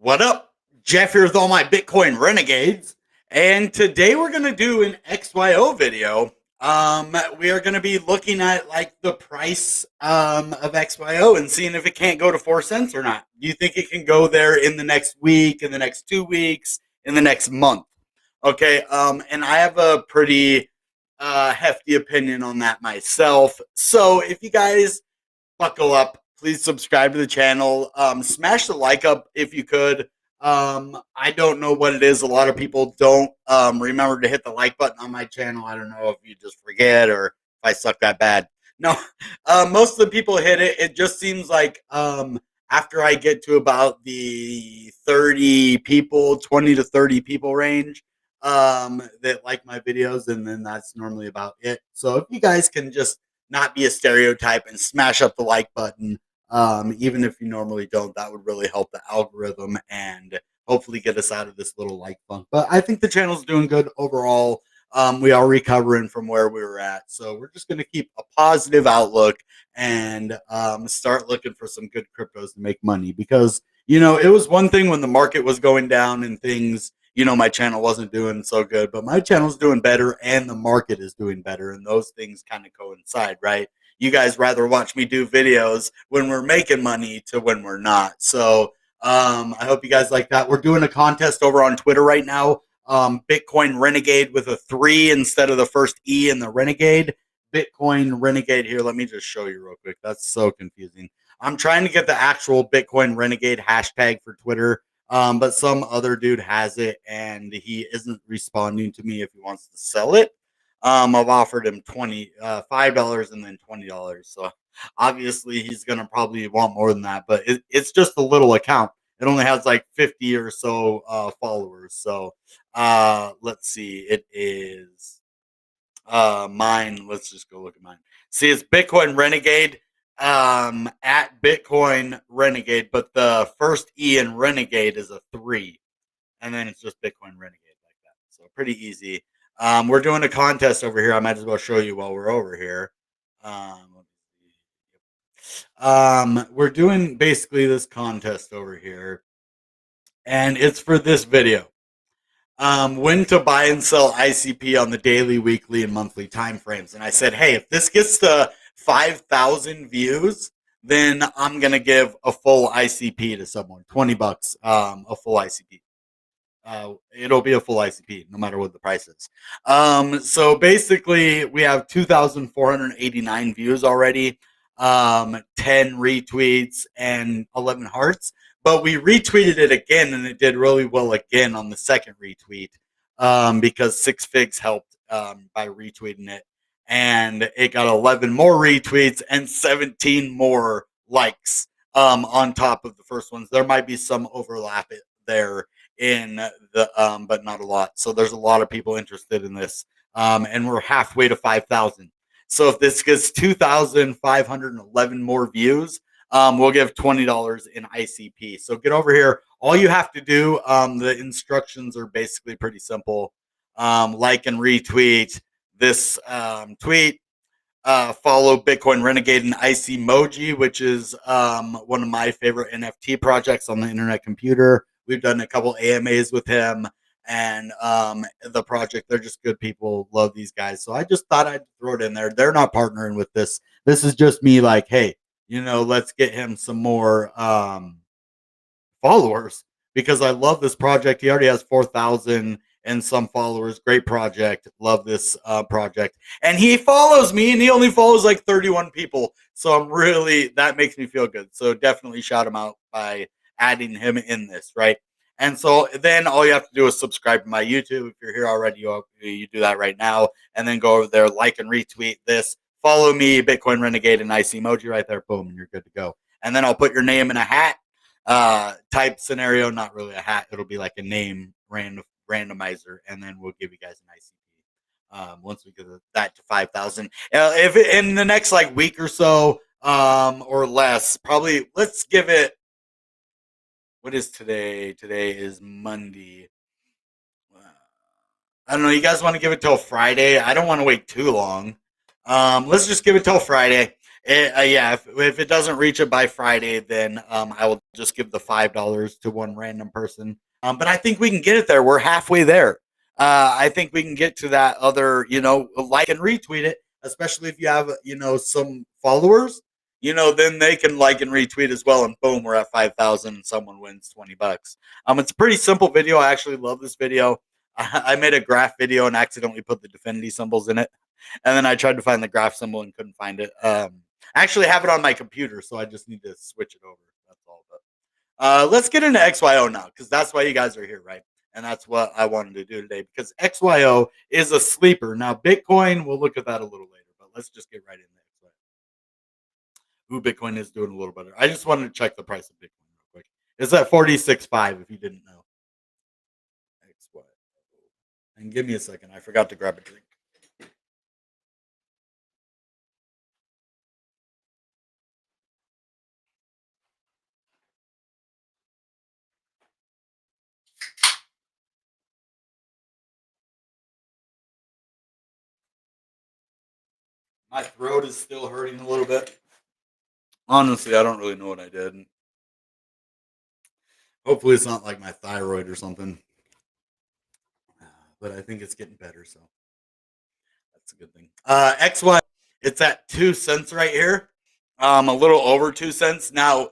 What up? Jeff here with all my Bitcoin renegades. And today we're going to do an XYO video. We are going to be looking at like the price of XYO and seeing if it can't go to 4 cents or not. Do you think it can go there in the next week, in the next 2 weeks, in the next month? Okay. And I have a pretty hefty opinion on that myself. So if you guys buckle up. Please subscribe to the channel. Smash the like up if you could. I don't know what it is. A lot of people don't remember to hit the like button on my channel. I don't know if you just forget or if I suck that bad. No, most of the people hit it. It just seems like after I get to about the 30 people, 20 to 30 people range that like my videos, and then that's normally about it. So if you guys can just not be a stereotype and smash up the like button, even if you normally don't, that would really help the algorithm and hopefully get us out of this little like funk. But I think the channel's doing good overall. We are recovering from where we were at. So we're just going to keep a positive outlook and start looking for some good cryptos to make money. Because, it was one thing when the market was going down and things, my channel wasn't doing so good, but my channel's doing better and the market is doing better. And those things kind of coincide, right? You guys rather watch me do videos when we're making money to when we're not. So I hope you guys like that. We're doing a contest over on Twitter right now. Bitcoin Renegade with a 3 instead of the first E in the Renegade. Bitcoin Renegade here. Let me just show you real quick. That's so confusing. I'm trying to get the actual Bitcoin Renegade hashtag for Twitter. But some other dude has it and he isn't responding to me if he wants to sell it. I've offered him $5 and then $20. So obviously he's gonna probably want more than that, but it's just a little account. It only has like 50 or so followers. So let's see. It is mine. Let's just go look at mine. See, it's Bitcoin Renegade at Bitcoin Renegade, but the first E in Renegade is a 3, and then it's just Bitcoin Renegade like that. So pretty easy. We're doing a contest over here. I might as well show you while we're over here. We're doing basically this contest over here, and it's for this video. When to buy and sell ICP on the daily, weekly, and monthly time frames. And I said, hey, if this gets to 5,000 views, then I'm gonna give a full ICP to someone, $20, a full ICP. It'll be a full ICP no matter what the price is. So basically, we have 2,489 views already, 10 retweets, and 11 hearts. But we retweeted it again, and it did really well again on the second retweet because Six Figs helped by retweeting it. And it got 11 more retweets and 17 more likes on top of the first ones. There might be some overlap there in the but not a lot. So there's a lot of people interested in this. And we're halfway to 5,000. So if this gets 2,511 more views, we'll give $20 in ICP. So get over here. All you have to do, the instructions are basically pretty simple. Like and retweet this tweet. Follow Bitcoin Renegade and Ice Emoji, which is one of my favorite NFT projects on the internet computer. We've done a couple AMAs with him and the project. They're just good people. Love these guys. So I just thought I'd throw it in there. They're not partnering with this. This is just me like, hey, let's get him some more followers because I love this project. He already has 4,000 and some followers. Great project. Love this project. And he follows me and he only follows like 31 people. So that makes me feel good. So definitely shout him out by adding him in this, right? And so then all you have to do is subscribe to my YouTube. If you're here already, you do that right now. And then go over there, like and retweet this. Follow me, Bitcoin Renegade and Ice Emoji right there. Boom, and you're good to go. And then I'll put your name in a hat type scenario. Not really a hat. It'll be like a name randomizer. And then we'll give you guys an ICP once we get that to 5,000. If in the next like week or so or less, probably let's give it. What is today? Today is Monday. I don't know. You guys want to give it till Friday? I don't want to wait too long. Let's just give it till Friday. Yeah, if it doesn't reach it by Friday, then I will just give the $5 to one random person. But I think we can get it there. We're halfway there. I think we can get to that other, like and retweet it, especially if you have, some followers. Then they can like and retweet as well, and boom, we're at 5,000, and someone wins $20. It's a pretty simple video. I actually love this video. I made a graph video and accidentally put the Definity symbols in it, and then I tried to find the graph symbol and couldn't find it. I actually have it on my computer, so I just need to switch it over. That's all. But let's get into XYO now, because that's why you guys are here, right? And that's what I wanted to do today, because XYO is a sleeper. Now, Bitcoin, we'll look at that a little later, but let's just get right into XYO. Ooh, Bitcoin is doing a little better. I just wanted to check the price of Bitcoin real quick. It's at 46.5 if you didn't know. XYO. And give me a second. I forgot to grab a drink. My throat is still hurting a little bit. Honestly, I don't really know what I did. Hopefully, it's not like my thyroid or something. But I think it's getting better, so that's a good thing. XY, it's at 2 cents right here. A little over 2 cents. Now,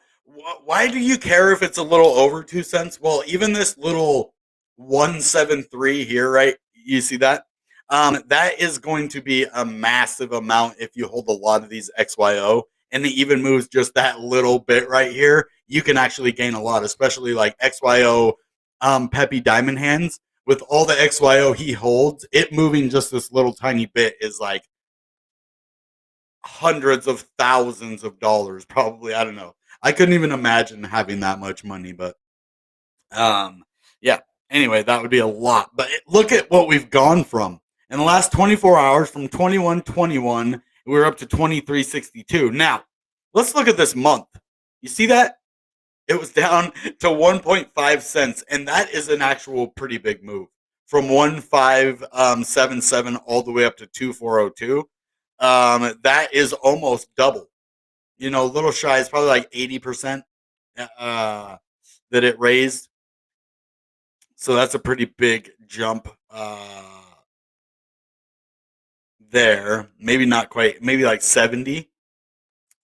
why do you care if it's a little over 2 cents? Well, even this little 173 here, right? You see that? That is going to be a massive amount if you hold a lot of these XYO, and it even moves just that little bit right here. You can actually gain a lot, especially like XYO Peppy Diamond Hands. With all the XYO he holds, it moving just this little tiny bit is like hundreds of thousands of dollars, probably. I don't know. I couldn't even imagine having that much money, but um, yeah. Anyway, that would be a lot. But look at what we've gone from in the last 24 hours, from 21.21, we were up to 23.62. Now, let's look at this month. You see that? It was down to 1.5 cents, and that is an actual pretty big move from 1.577 all the way up to 2.402. That is almost double. A little shy. It's probably like 80% that it raised. So that's a pretty big jump there. Maybe not quite. Maybe like 70,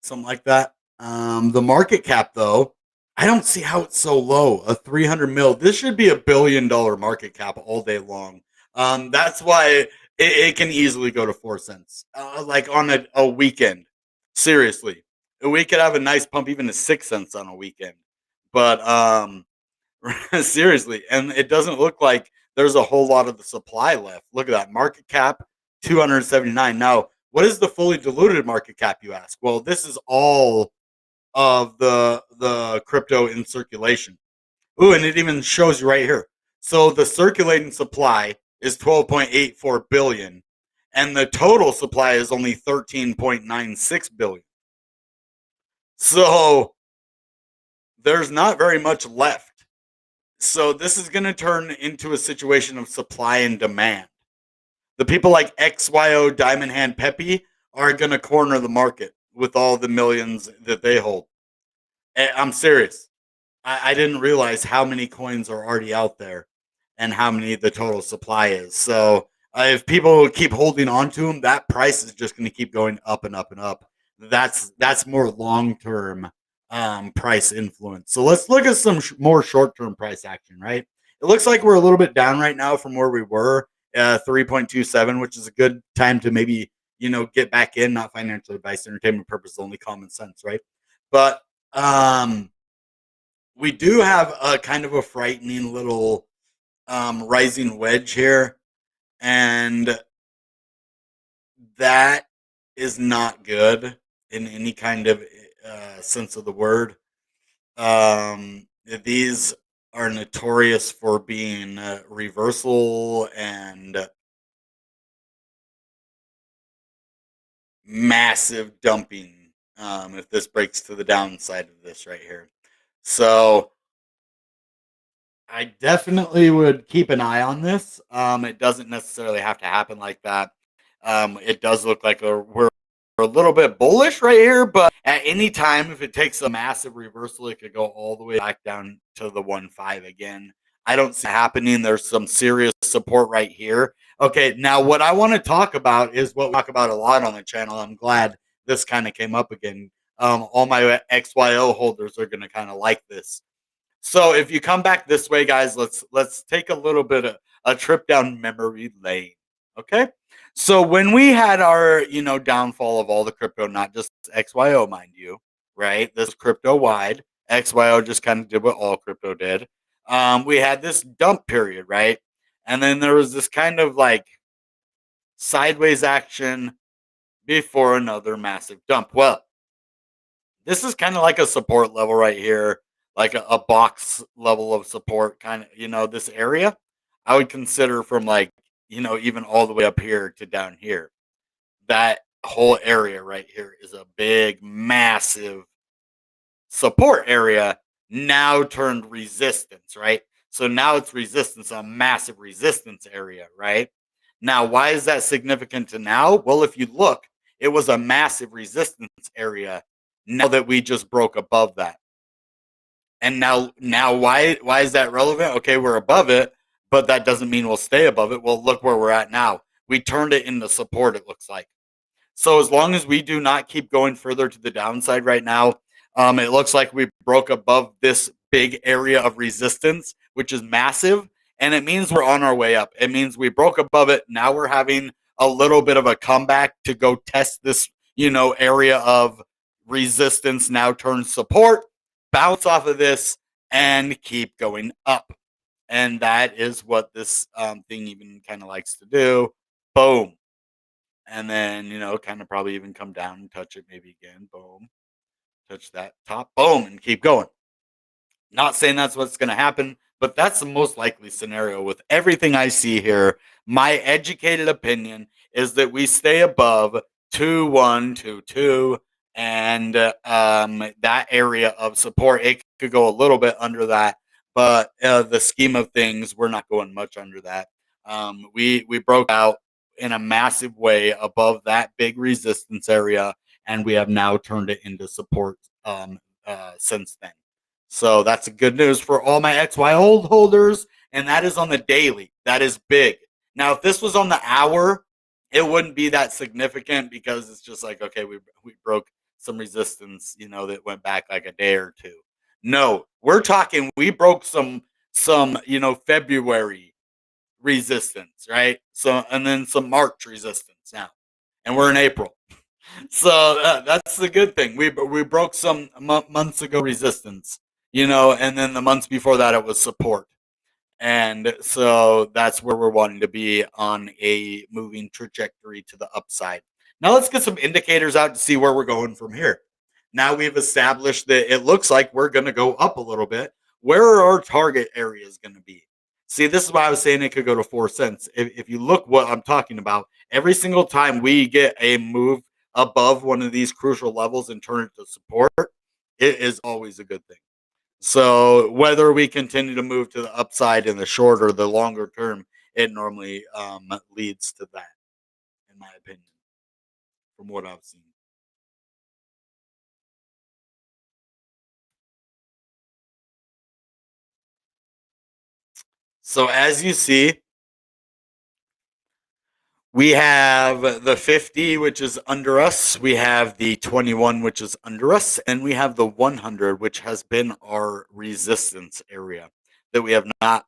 something like that. The market cap, though, I don't see how it's so low. A 300 mil. This should be $1 billion market cap all day long. That's why it can easily go to 4 cents, like on a weekend. Seriously, we could have a nice pump even to 6 cents on a weekend. But seriously, and it doesn't look like there's a whole lot of the supply left. Look at that market cap, 279. Now, what is the fully diluted market cap, you ask? Well, this is all of the crypto in circulation. Ooh, and it even shows you right here. So the circulating supply is 12.84 billion, and the total supply is only 13.96 billion. So there's not very much left. So this is going to turn into a situation of supply and demand. The people like XYO Diamond Hand Peppy are going to corner the market with all the millions that they hold. I'm serious. I didn't realize how many coins are already out there and how many the total supply is. So if people keep holding on to them, that price is just going to keep going up and up and up. That's more long term price influence. So let's look at some more short term price action. Right, it looks like we're a little bit down right now from where we were, 3.27, which is a good time to maybe get back in. Not financial advice, entertainment purpose only, common sense, right? But we do have a kind of a frightening little rising wedge here, and that is not good in any kind of sense of the word. These are notorious for being reversal and massive dumping if this breaks to the downside of this right here. So I definitely would keep an eye on this. It doesn't necessarily have to happen like that. It does look like we're a little bit bullish right here, but at any time, if it takes a massive reversal, it could go all the way back down to the 1.5 again. I don't see it happening. There's some serious support right here. Okay, now what I want to talk about is what we talk about a lot on the channel. I'm glad this kind of came up again. All my XYO holders are going to kind of like this. So if you come back this way, guys, let's take a little bit of a trip down memory lane. Okay. So when we had our, downfall of all the crypto, not just XYO, mind you, right? This crypto wide. XYO just kind of did what all crypto did. We had this dump period, right? And then there was this kind of like sideways action before another massive dump. Well, this is kind of like a support level right here, like a box level of support, kind of, this area. I would consider from like, even all the way up here to down here. That whole area right here is a big, massive support area now turned resistance, right? So now it's resistance, a massive resistance area, right? Now, why is that significant to now? Well, if you look, it was a massive resistance area now that we just broke above that. And now why is that relevant? Okay, we're above it, but that doesn't mean we'll stay above it. Well, look where we're at now. We turned it into support, it looks like. So as long as we do not keep going further to the downside right now, it looks like we broke above this big area of resistance, which is massive, and it means we're on our way up. It means we broke above it. Now we're having a little bit of a comeback to go test this, area of resistance, now turn support, bounce off of this, and keep going up. And that is what this thing even kind of likes to do. Boom. And then, kind of probably even come down and touch it maybe again. Boom. Touch that top. Boom. And keep going. Not saying that's what's going to happen, but that's the most likely scenario with everything I see here. My educated opinion is that we stay above 2122 and that area of support. It could go a little bit under that, but the scheme of things, we're not going much under that. We broke out in a massive way above that big resistance area, and we have now turned it into support since then. So that's good news for all my XY holders, and that is on the daily. That is big. Now, if this was on the hour, it wouldn't be that significant because it's just like, okay, we broke some resistance, that went back like a day or two. No, we're talking we broke some February resistance, right? So and then some March resistance now, and we're in April. So that's the good thing. We broke some months ago resistance, and then the months before that it was support. And so that's where we're wanting to be on a moving trajectory to the upside. Now let's get some indicators out to see where we're going from here. Now we've established that it looks like we're going to go up a little bit. Where are our target areas going to be? See, this is why I was saying it could go to 4 cents. If you look what I'm talking about, every single time we get a move above one of these crucial levels and turn it to support, it is always a good thing. So whether we continue to move to the upside in the short or the longer term, it normally leads to that, in my opinion, from what I've seen. So as you see, we have the 50, which is under us. We have the 21, which is under us. And we have the 100, which has been our resistance area that we have not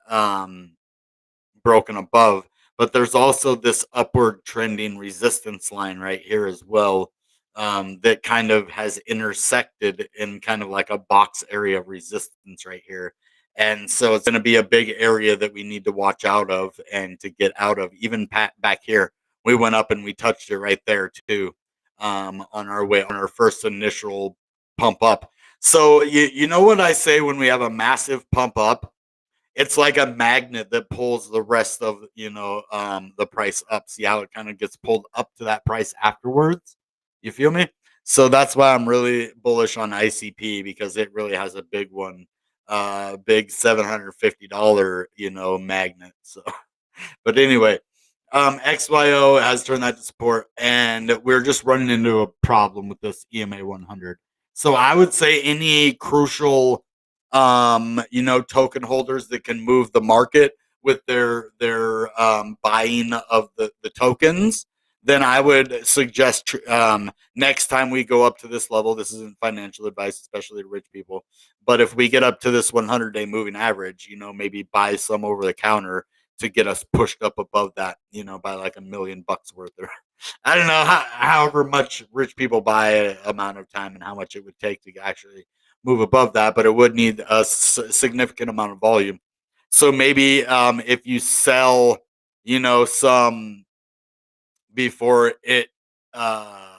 broken above. But there's also this upward trending resistance line right here as well, that kind of has intersected in kind of like a box area of resistance right here. And so it's going to be a big area that we need to watch out of and to get out of. Even back here, we went up and we touched it right there too, on our way, on our first initial pump up. So you know what I say when we have a massive pump up? It's like a magnet that pulls the rest of the price up. See how it kind of gets pulled up to that price afterwards? You feel me? So that's why I'm really bullish on ICP, because it really has a big one, big $750 magnet. So but anyway, XYO has turned that to support, and we're just running into a problem with this EMA 100. So I would say any crucial, token holders that can move the market with their buying of the tokens, then I would suggest next time we go up to this level. This isn't financial advice, especially to rich people, but if we get up to this 100-day moving average, maybe buy some over the counter to get us pushed up above that, by like $1 million worth. Or I don't know however much rich people buy a amount of time and how much it would take to actually move above that, but it would need a significant amount of volume. So maybe if you sell, some before it uh,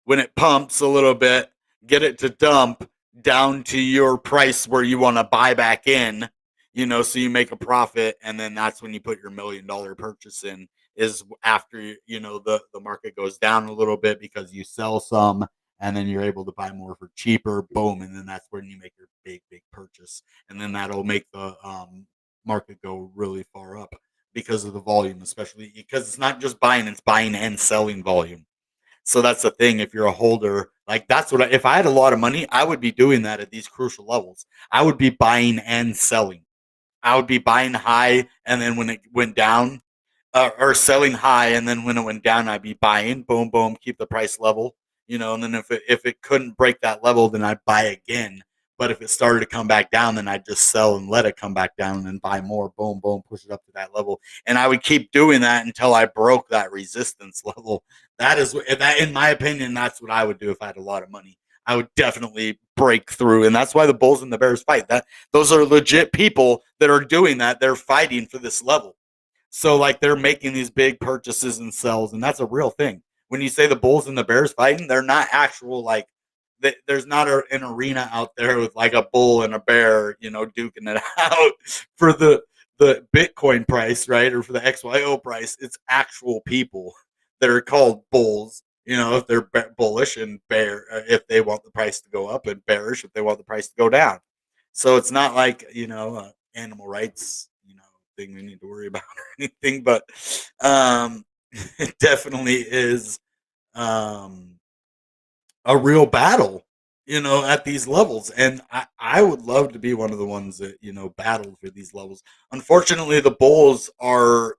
when it pumps a little bit, get it to dump down to your price where you want to buy back in, so you make a profit, and then that's when you put your $1 million purchase in. Is after the market goes down a little bit because you sell some, and then you're able to buy more for cheaper. Boom, and then that's when you make your big purchase, and then that'll make the market go really far up because of the volume, especially because it's not just buying; it's buying and selling volume. So that's the thing. If you're a holder, like that's what if I had a lot of money, I would be doing that at these crucial levels. I would be buying and selling. I would be buying high, and then when it went down, or selling high, and then when it went down, I'd be buying. Boom, boom, keep the price level, and then if it couldn't break that level, then I'd buy again. But if it started to come back down, then I'd just sell and let it come back down, and then buy more. Boom, boom, push it up to that level, and I would keep doing that until I broke that resistance level. That, in my opinion, that's what I would do if I had a lot of money. I would definitely break through, and that's why the Bulls and the Bears fight. That those are legit people that are doing that. They're fighting for this level. So like they're making these big purchases and sells, and that's a real thing. When you say the Bulls and the Bears fighting, they're not actual like there's not an arena out there with like a bull and a bear, duking it out for the Bitcoin price, right, or for the XYO price. It's actual people that are called bulls. If they're bullish, and bear if they want the price to go up, and bearish if they want the price to go down. So it's not like animal rights, thing we need to worry about or anything, but um, it definitely is um, a real battle, at these levels. And I would love to be one of the ones that, battled for these levels. Unfortunately, the Bulls are,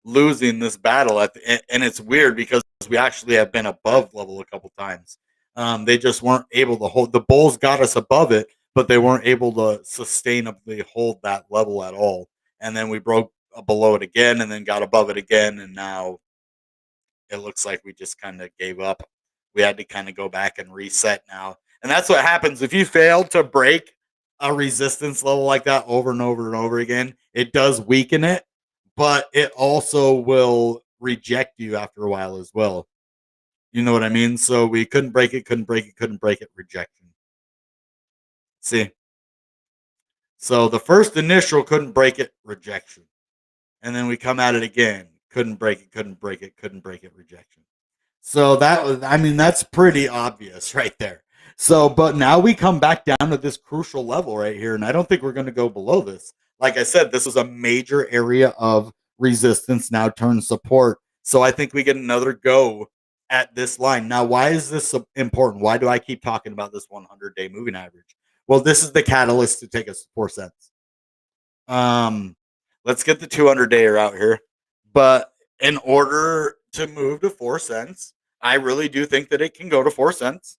losing this battle and it's weird because we actually have been above level a couple times. They just weren't able to hold. The Bulls got us above it, but they weren't able to sustainably hold that level at all. And then we broke below it again, and then got above it again, and now it looks like we just kind of gave up. We had to kind of go back and reset now. And that's what happens if you fail to break a resistance level like that over and over and over again. It does weaken it, but it also will reject you after a while as well. You know what I mean? So we couldn't break it, couldn't break it, couldn't break it, rejection. See? So the first initial couldn't break it, rejection. And then we come at it again. Couldn't break it, couldn't break it, couldn't break it, rejection. So that was, I mean, that's pretty obvious right there. So, but now we come back down to this crucial level right here, and I don't think we're going to go below this. Like I said, this was a major area of resistance, now turns support. So I think we get another go at this line. Now, why is this important? Why do I keep talking about this 100-day moving average? Well, this is the catalyst to take us to 4 cents. Um, let's get the 200-day out here. But in order to move to 4 cents, I really do think that it can go to 4 cents,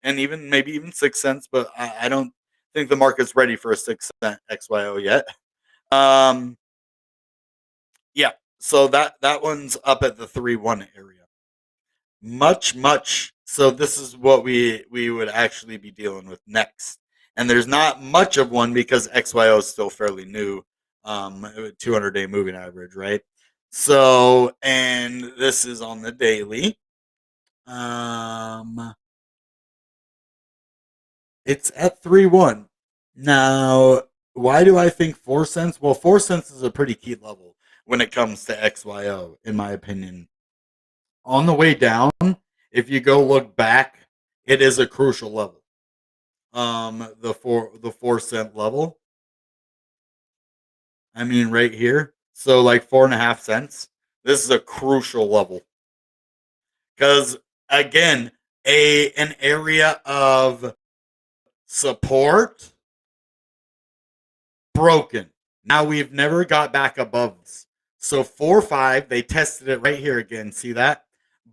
and even maybe even 6 cents. But I don't think the market's ready for a 6 cent XYO yet. Um, yeah. So that one's up at the 3-1 area. Much. So this is what we would actually be dealing with next. And there's not much of one because XYO is still fairly new. 200-day moving average, right? So, and this is on the daily. Um, it's at 3-1. Now, why do I think 4 cents? Well, 4 cents is a pretty key level when it comes to XYO, in my opinion. On the way down, if you go look back, it is a crucial level. The 4 cent level. I mean, right here. So like 4.5 cents. This is a crucial level because again, an area of support broken. Now we've never got back above this. So 4 5, they tested it right here again. See that?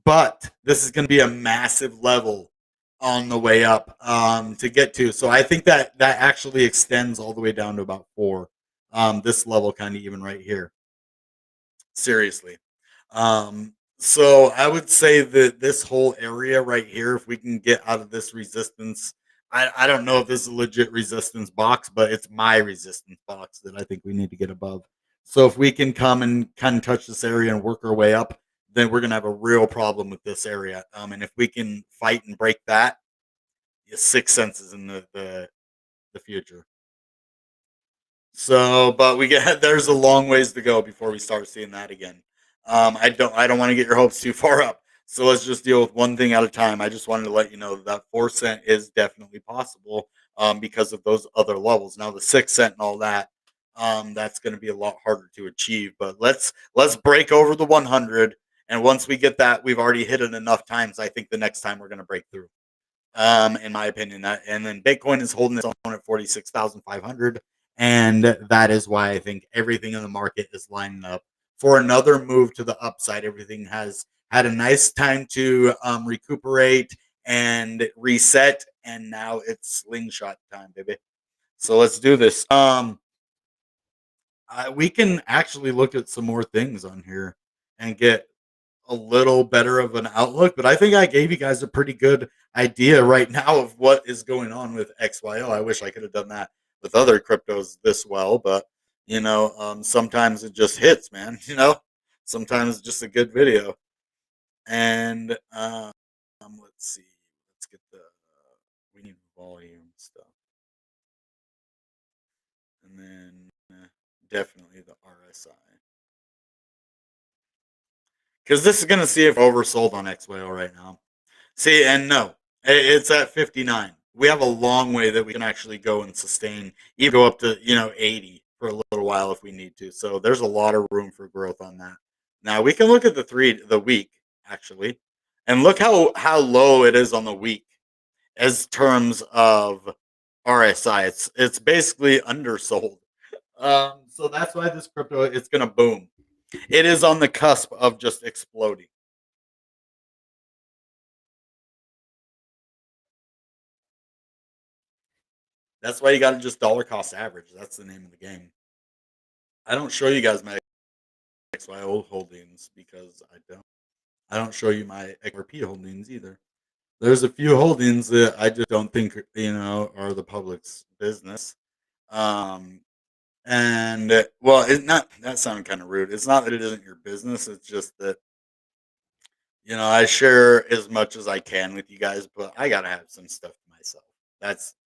But this is going to be a massive level on the way up to get to. So I think that that actually extends all the way down to about 4. This level kind of even right here. Seriously. So I would say that this whole area right here, if we can get out of this resistance, I don't know if this is a legit resistance box, but it's my resistance box that I think we need to get above. So if we can come and kind of touch this area and work our way up, then we're gonna have a real problem with this area. And if we can fight and break that, 6 cents is in the future. So, but we get there's a long ways to go before we start seeing that again. I don't want to get your hopes too far up. So let's just deal with one thing at a time. I just wanted to let you know that 4 cent is definitely possible because of those other levels. Now the 6 cent and all that, that's going to be a lot harder to achieve. But let's break over the 100, and once we get that, we've already hit it enough times. I think the next time we're going to break through in my opinion. And then Bitcoin is holding its own at 46,500, and that is why I think everything in the market is lining up for another move to the upside. Everything has had a nice time to recuperate and reset, and now it's slingshot time, baby. So let's do this. We can actually look at some more things on here and get a little better of an outlook, but I think I gave you guys a pretty good idea right now of what is going on with XYO. I wish I could have done that with other cryptos this well, but sometimes it just hits, man. Sometimes it's just a good video. And let's see, let's get the we need volume stuff, and then definitely the RSI because this is gonna see if oversold on XYO right now. See, and no, it's at 59. We have a long way that we can actually go and sustain, even go up to 80 for a little while if we need to. So there's a lot of room for growth on that. Now we can look at the week actually, and look how low it is on the week as terms of RSI. It's basically undersold. So that's why this crypto it's gonna boom. It is on the cusp of just exploding. That's why you got to just dollar cost average. That's the name of the game. I don't show you guys my XYO holdings because I don't. I don't show you my XRP holdings either. There's a few holdings that I just don't think are the public's business. Um, and well, it's not. That sounded kind of rude. It's not that it isn't your business. It's just that I share as much as I can with you guys, but I gotta have some stuff to myself. That's.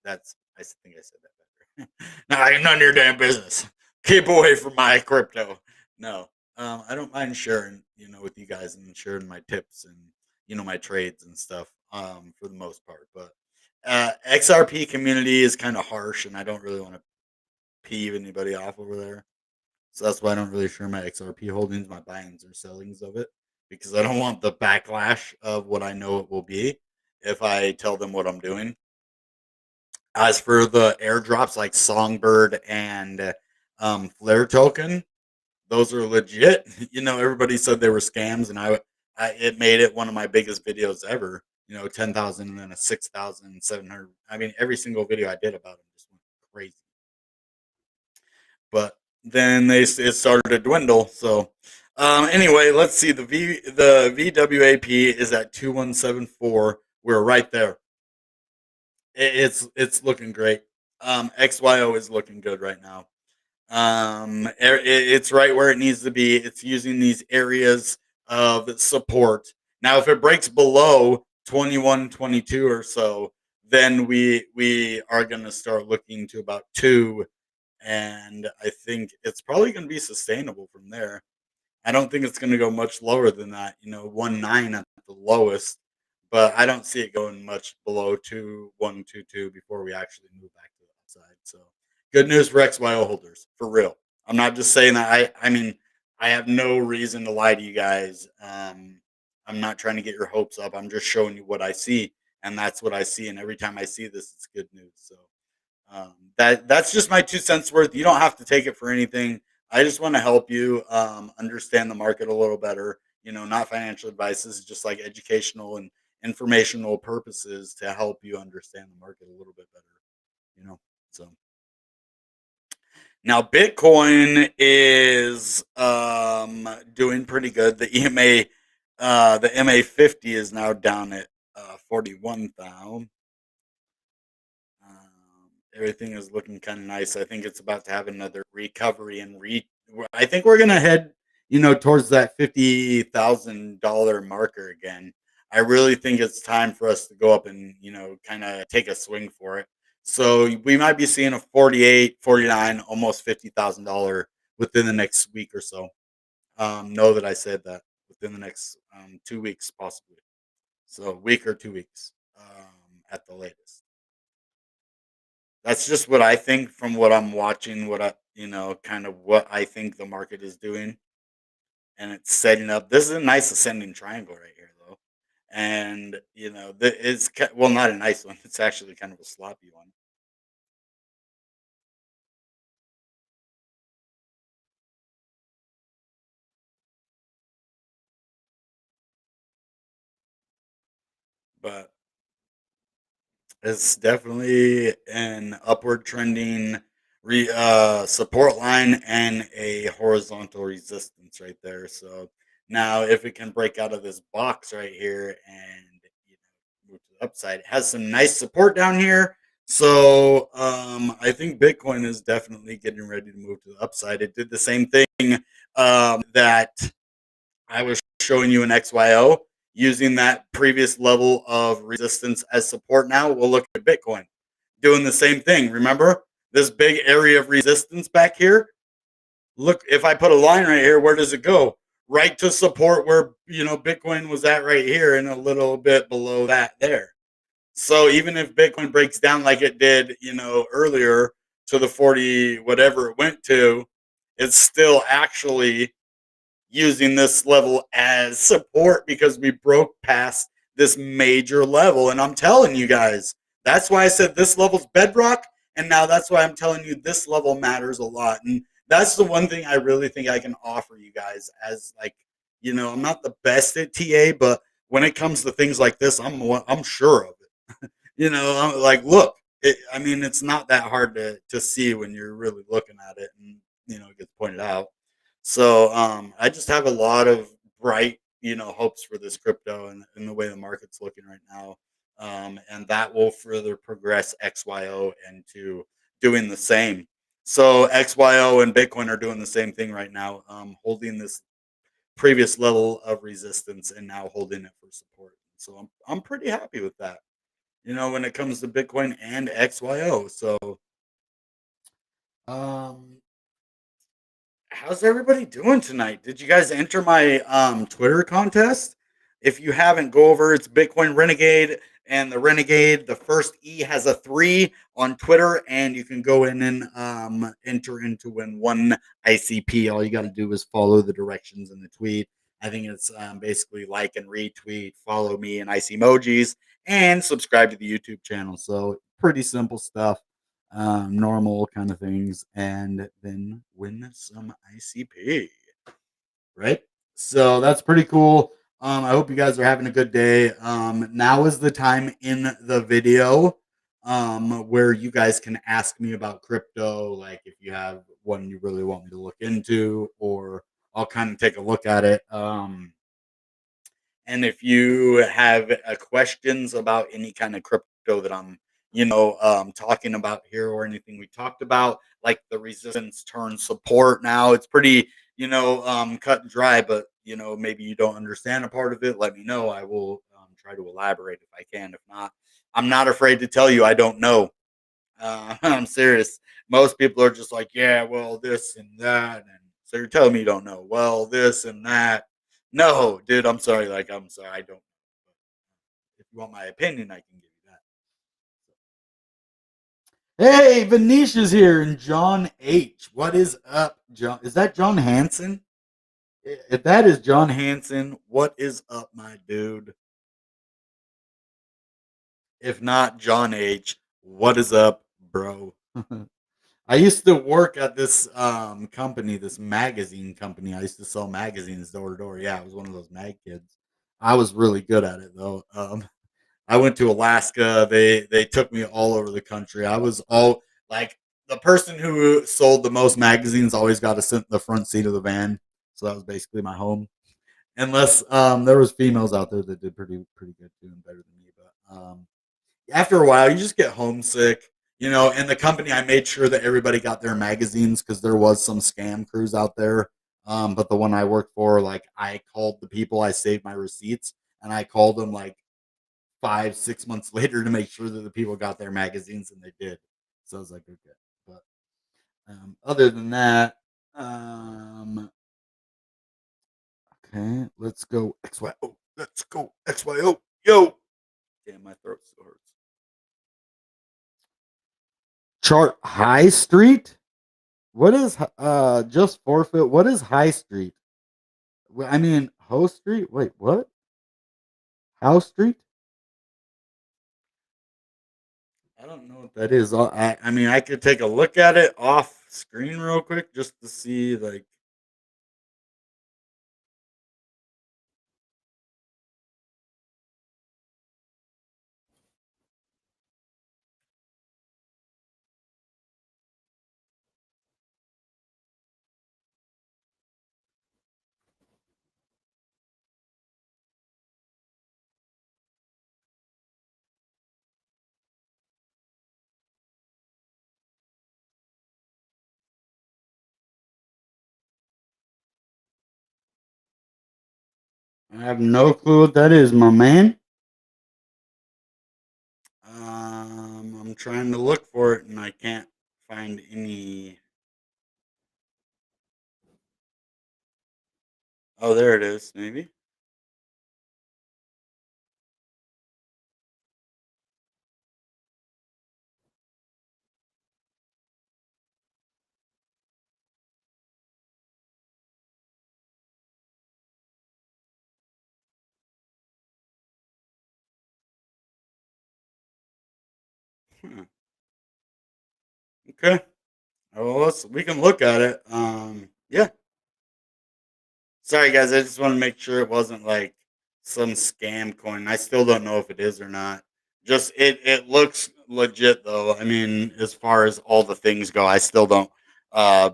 I think I said that better. Nah, none of your damn business. Keep away from my crypto. No, I don't mind sharing, with you guys and sharing my tips and my trades and stuff. For the most part, but XRP community is kind of harsh, and I don't really want to peeve anybody off over there. So that's why I don't really share my XRP holdings, my buyings or sellings of it, because I don't want the backlash of what I know it will be if I tell them what I'm doing. As for the airdrops like Songbird and Flare Token, those are legit. Everybody said they were scams, and it made it one of my biggest videos ever. 10,000 and then a 6,700. I mean, every single video I did about them just went crazy. But then it started to dwindle. So anyway, let's see. The VWAP is at 2174. We're right there. It's looking great. XYO is looking good right now. It's right where it needs to be. It's using these areas of support. Now, if it breaks below 21, 22 or so, then we are going to start looking to about 2, and I think it's probably going to be sustainable from there. I don't think it's going to go much lower than that. 1.9 at the lowest, but I don't see it going much below 2.122 before we actually move back to the upside. So good news for XYO holders, for real. I'm not just saying that. I mean, I have no reason to lie to you guys. I'm not trying to get your hopes up. I'm just showing you what I see, and that's what I see. And every time I see this, it's good news. So that's just my 2 cents worth. You don't have to take it for anything. I just want to help you understand the market a little better. Not financial advice. This is just like educational and informational purposes to help you understand the market a little bit better. You know, so. Now Bitcoin is doing pretty good. The MA50 is now down at 41,000. Everything is looking kind of nice. I think it's about to have another recovery and I think we're gonna head, towards that $50,000 marker again. I really think it's time for us to go up and kind of take a swing for it. So we might be seeing a 48, 49, almost $50,000 within the next week or so. Know that I said that within the next 2 weeks, possibly. So a week or 2 weeks at the latest. That's just what I think from what I'm watching, kind of what I think the market is doing. And it's setting up. This is a nice ascending triangle right here, though. And, well, not a nice one. It's actually kind of a sloppy one. But it's definitely an upward trending support line and a horizontal resistance right there. So now, if it can break out of this box right here and move to the upside, it has some nice support down here. So I think Bitcoin is definitely getting ready to move to the upside. It did the same thing that I was showing you in XYO, using that previous level of resistance as support. Now we'll look at Bitcoin doing the same thing. Remember this big area of resistance back here? Look, if I put a line right here, where does it go? Right to support where Bitcoin was at right here and a little bit below that there. So even if Bitcoin breaks down like it did, earlier to the 40 whatever it went to, it's still actually using this level as support because we broke past this major level. And I'm telling you guys, that's why I said this level's bedrock. And now that's why I'm telling you this level matters a lot. And that's the one thing I really think I can offer you guys as like, I'm not the best at TA, but when it comes to things like this, I'm sure of it. I'm like, look, I mean, it's not that hard to see when you're really looking at it and, it gets pointed out. So I just have a lot of bright, hopes for this crypto and the way the market's looking right now. And that will further progress XYO into doing the same. So XYO and Bitcoin are doing the same thing right now, holding this previous level of resistance and now holding it for support. So I'm pretty happy with that. When it comes to Bitcoin and XYO. So um how's everybody doing tonight? Did you guys enter my Twitter contest? If you haven't, go over. It's Bitcoin Renegade, and the Renegade, the first E has a 3 on Twitter, and you can go in and enter into win one ICP. All you got to do is follow the directions in the tweet. I think it's basically like and retweet, follow me and IC emojis, and subscribe to the YouTube channel. So pretty simple stuff, normal kind of things, and then win some ICP, right? So that's pretty cool. I hope you guys are having a good day. Now is the time in the video where you guys can ask me about crypto, like if you have one you really want me to look into, or I'll kind of take a look at it. And if you have questions about any kind of crypto that I'm, talking about here or anything we talked about, like the resistance turn support now, it's pretty, cut and dry, but, maybe you don't understand a part of it. Let me know. I will try to elaborate if I can. If not, I'm not afraid to tell you I don't know. I'm serious. Most people are just like, yeah, well, this and that. And so you're telling me you don't know. Well, this and that. No, dude, I'm sorry. Like, I'm sorry. I don't. If you want my opinion, I can give you that. Hey, Venetia's here and John H. What is up, John? Is that John Hanson? If that is John Hanson, what is up, my dude? If not John H, what is up, bro? I used to work at this company, this magazine company. I used to sell magazines door to door. Yeah, I was one of those mag kids. I was really good at it though. I went to Alaska. They took me all over the country. I was all like the person who sold the most magazines always got to sit in the front seat of the van. So that was basically my home. Unless there was females out there that did pretty good too and better than me. But after a while, you just get homesick. In the company, I made sure that everybody got their magazines because there was some scam crews out there. But the one I worked for, like, I called the people, I saved my receipts, and I called them like 5, 6 months later to make sure that the people got their magazines, and they did. So I was like, okay. But other than that, okay, let's go XYO. Let's go XYO. Yo, damn, my throat still hurts. Chart High Street. What is just forfeit? What is High Street? I mean, Ho Street. Wait, what? House Street? I don't know what that is. I mean, I could take a look at it off screen real quick just to see, like. I have no clue what that is, my man. I'm trying to look for it and I can't find any. Oh, there it is. Maybe. Huh. Okay. Well, we can look at it. Yeah. Sorry, guys. I just want to make sure it wasn't like some scam coin. I still don't know if it is or not. Just it looks legit though. I mean, as far as all the things go, I still don't.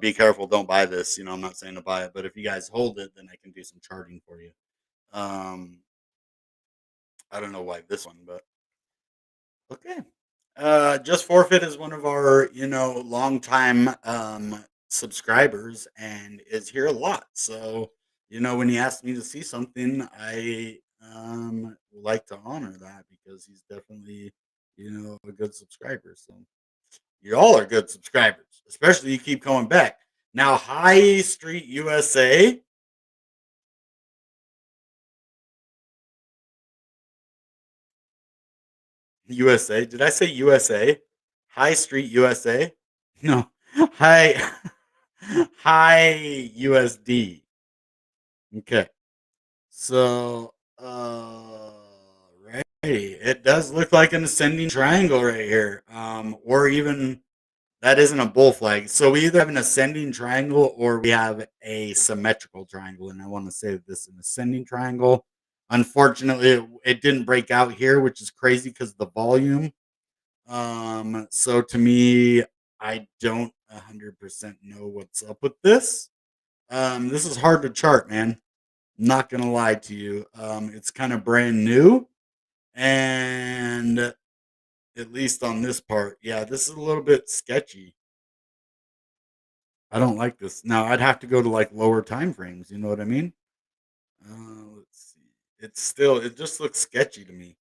Be careful. Don't buy this. I'm not saying to buy it, but if you guys hold it, then I can do some charging for you. Um, I don't know why this one, but okay. Just Forfeit is one of our, longtime subscribers and is here a lot. So, when he asked me to see something, I like to honor that because he's definitely, a good subscriber. So you all are good subscribers, especially you keep coming back. Now, High Street USA. USA. Did I say USA? High Street USA? No. High High USD. Okay. So right. It does look like an ascending triangle right here. Or even that isn't a bull flag. So we either have an ascending triangle or we have a symmetrical triangle. And I want to say that this is an ascending triangle. Unfortunately, it didn't break out here, which is crazy because the volume. So to me, I don't 100% know what's up with this. This is hard to chart, man. Not gonna lie to you. It's kind of brand new, and at least on this part, yeah, this is a little bit sketchy. I don't like this. Now I'd have to go to like lower time frames. You know what I mean? Let's see. It just looks sketchy to me.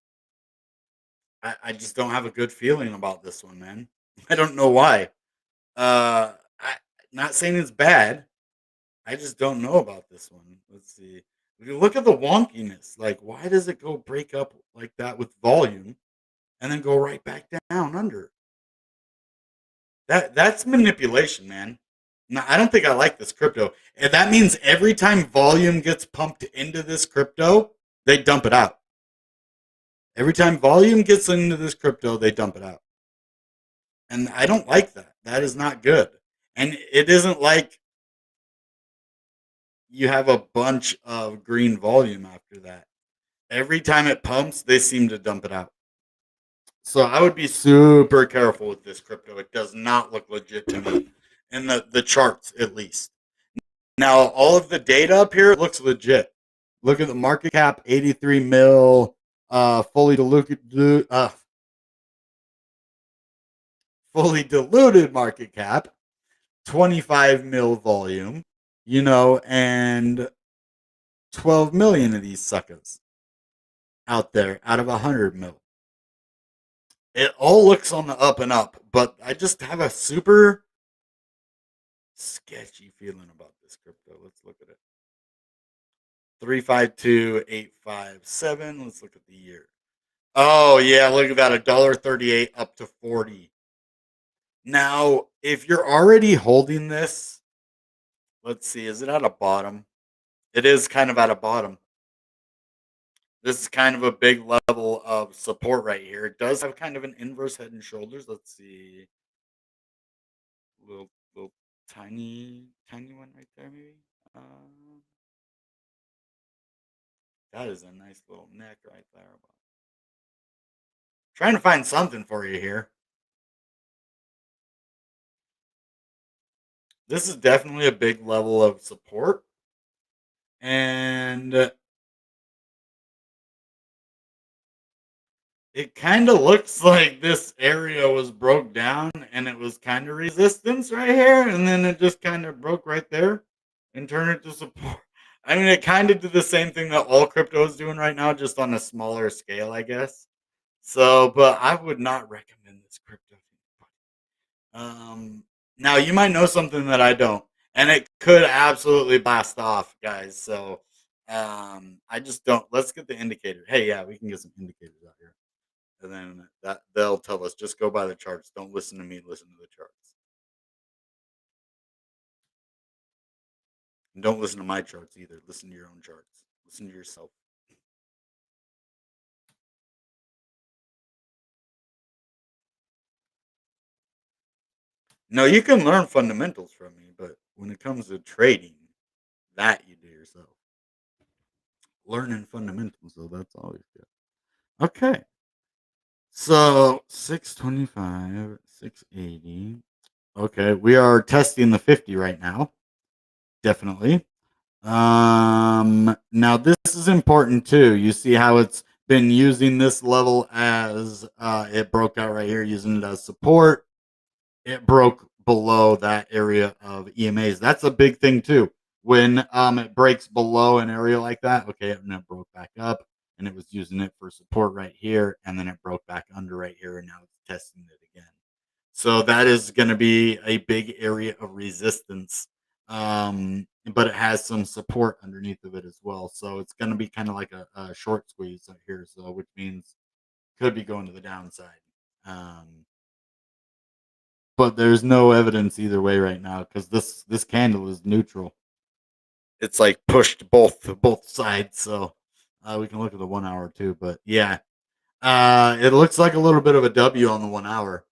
I just don't have a good feeling about this one, man. I don't know why. I not saying it's bad. I just don't know about this one. Let's see. If you look at the wonkiness, like why does it go break up like that with volume and then go right back down under? That's manipulation, man. No, I don't think I like this crypto. And that means every time volume gets pumped into this crypto, they dump it out. Every time volume gets into this crypto, they dump it out. And I don't like that. That is not good. And it isn't like you have a bunch of green volume after that. Every time it pumps, they seem to dump it out. So I would be super careful with this crypto. It does not look legit to me in the charts, at least. Now, all of the data up here looks legit. Look at the market cap, 83 mil, fully diluted market cap, 25 mil volume, and 12 million of these suckers out there out of 100 mil. It all looks on the up and up, but I just have a super sketchy feeling about this crypto. Let's look at it. 352857. Let's look at the year. Oh yeah, look at that. $1.38 up to 40. Now, if you're already holding this, let's see, is it at a bottom? It is kind of at a bottom. This is kind of a big level of support right here. It does have kind of an inverse head and shoulders. Let's see. Little tiny one right there, maybe. That is a nice little neck right there. Trying to find something for you here. This is definitely a big level of support. And it kind of looks like this area was broke down and it was kind of resistance right here. And then it just kind of broke right there and turned it to support. I mean, it kind of did the same thing that all crypto is doing right now, just on a smaller scale, I guess. So, but I would not recommend this crypto. Now you might know something that I don't, and it could absolutely blast off, guys. So, I just don't. Let's get the indicator. Hey, yeah, we can get some indicators out here, and then that they'll tell us. Just go by the charts. Don't listen to me. Listen to the charts. And don't listen to my charts either. Listen to your own charts. Listen to yourself. No, you can learn fundamentals from me, but when it comes to trading, that you do yourself. Learning fundamentals, though, that's always good. Okay. So 625, 680. Okay, we are testing the 50 right now. Definitely. Now this is important too. You see how it's been using this level as it broke out right here, using it as support. It broke below that area of EMAs. That's a big thing too. When it breaks below an area like that, okay, and it broke back up and it was using it for support right here, and then it broke back under right here, and now it's testing it again. So that is going to be a big area of resistance. But it has some support underneath of it as well. So it's going to be kind of like a short squeeze right here. So which means could be going to the downside. Um, but there's no evidence either way right now because this candle is neutral. It's like pushed both sides. So we can look at the 1 hour too. But yeah, it looks like a little bit of a W on the 1 hour,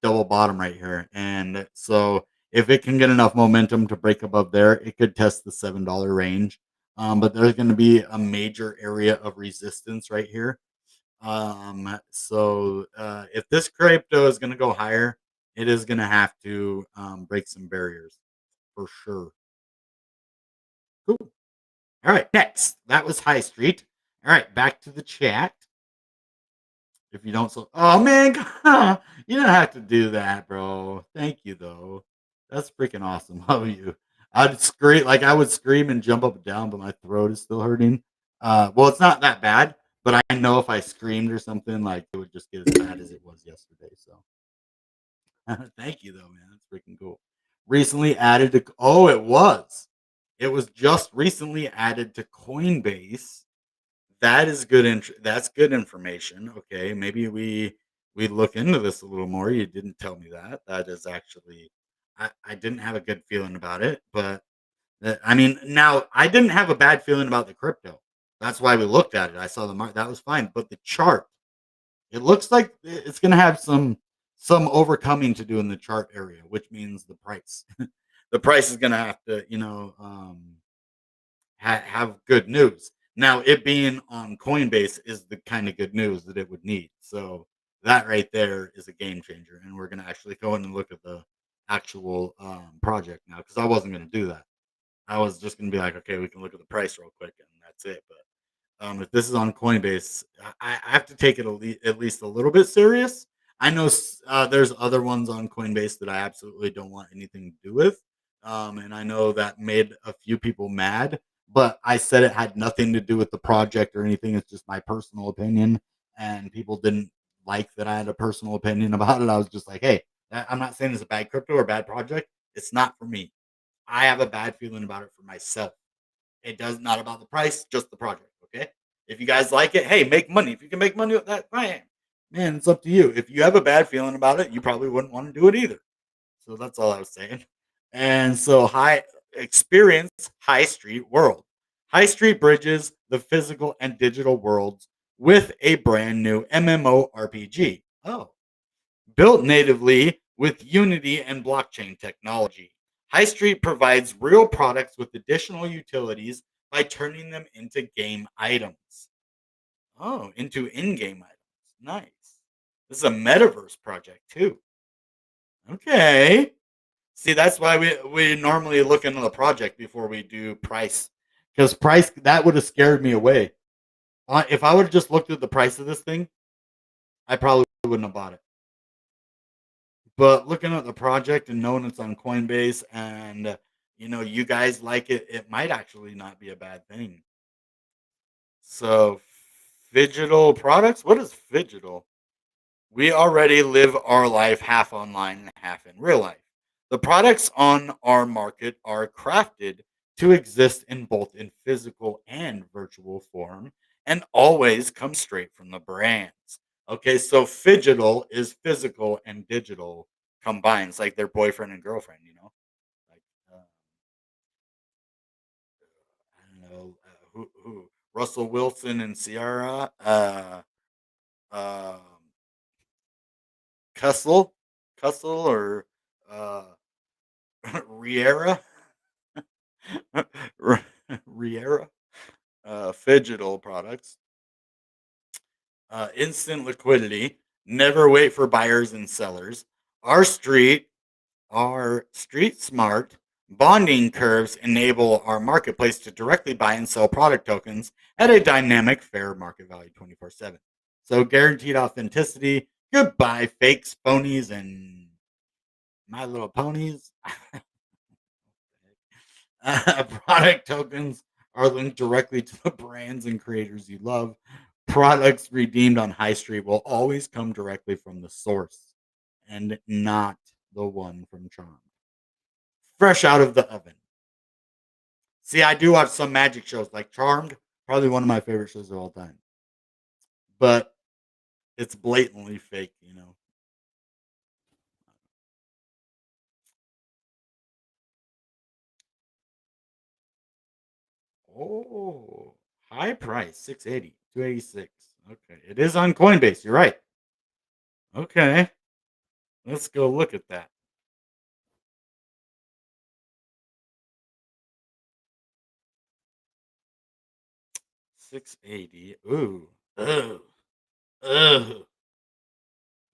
double bottom right here. And so if it can get enough momentum to break above there, it could test the $7 range. But there's going to be a major area of resistance right here. So if this crypto is going to go higher, it is going to have to break some barriers for sure. Cool. All right, next. That was High Street. All right, back to the chat. If you don't, so oh man, you don't have to do that, bro. Thank you though. That's freaking awesome of you. I would scream and jump up and down, but my throat is still hurting. Well, it's not that bad, but I know if I screamed or something, like it would just get as bad as it was yesterday. So thank you though, man. That's freaking cool. Recently added to it was. It was just recently added to Coinbase. That is good. That's good information. Okay, maybe we look into this a little more. You didn't tell me that. That is actually I didn't have a good feeling about it, but I mean, now I didn't have a bad feeling about the crypto. That's why we looked at it. I saw the market, that was fine, but the chart, it looks like it's going to have some overcoming to do in the chart area, which means the price. The price is going to have to, have good news. Now, it being on Coinbase is the kind of good news that it would need. So that right there is a game changer, and we're going to actually go in and look at the actual project now, because I wasn't going to do that. I was just going to be like, okay, we can look at the price real quick, and that's it. But if this is on Coinbase, I have to take it at least a little bit serious. I know there's other ones on Coinbase that I absolutely don't want anything to do with, and I know that made a few people mad. But I said it had nothing to do with the project or anything. It's just my personal opinion, and people didn't like that I had a personal opinion about it. I was just like, hey, I'm not saying it's a bad crypto or bad project. It's not for me. I have a bad feeling about it for myself. It does not about the price, just the project. Okay. If you guys like it, hey, make money. If you can make money with that, fine. Man, it's up to you. If you have a bad feeling about it, you probably wouldn't want to do it either. So that's all I was saying. And so experience high street world. High street bridges the physical and digital worlds with a brand new MMORPG. Oh, built natively with Unity and blockchain technology. High Street provides real products with additional utilities by turning them into game items. Oh, into in game items. Nice. This is a metaverse project too. Okay. See, that's why we normally look into the project before we do price. Because price, that would have scared me away. If I would have just looked at the price of this thing, I probably wouldn't have bought it. But looking at the project and knowing it's on Coinbase and you guys like it, it might actually not be a bad thing. So, Phygital products? What is Phygital? We already live our life half online and half in real life. The products on our market are crafted to exist in both in physical and virtual form and always come straight from the brands. Okay, so Phygital is physical and digital combined. It's like their boyfriend and girlfriend, Like I don't know who Russell Wilson and Ciara, um, Cussel, Cussel or uh, Riera, Riera, Phygital products, instant liquidity. Never wait for buyers and sellers. Our street, our street smart bonding curves enable our marketplace to directly buy and sell product tokens at a dynamic fair market value 24/7. So guaranteed authenticity. Goodbye, fakes, phonies, and My Little Ponies. Product tokens are linked directly to the brands and creators you love. Products redeemed on High Street will always come directly from the source and not the one from Charm. Fresh out of the oven. See, I do watch some magic shows like Charmed, probably one of my favorite shows of all time. But it's blatantly fake. Oh, high price, 680, 286. Okay, it is on Coinbase. You're right. Okay, let's go look at that. 680. Ooh. Ugh. Ugh.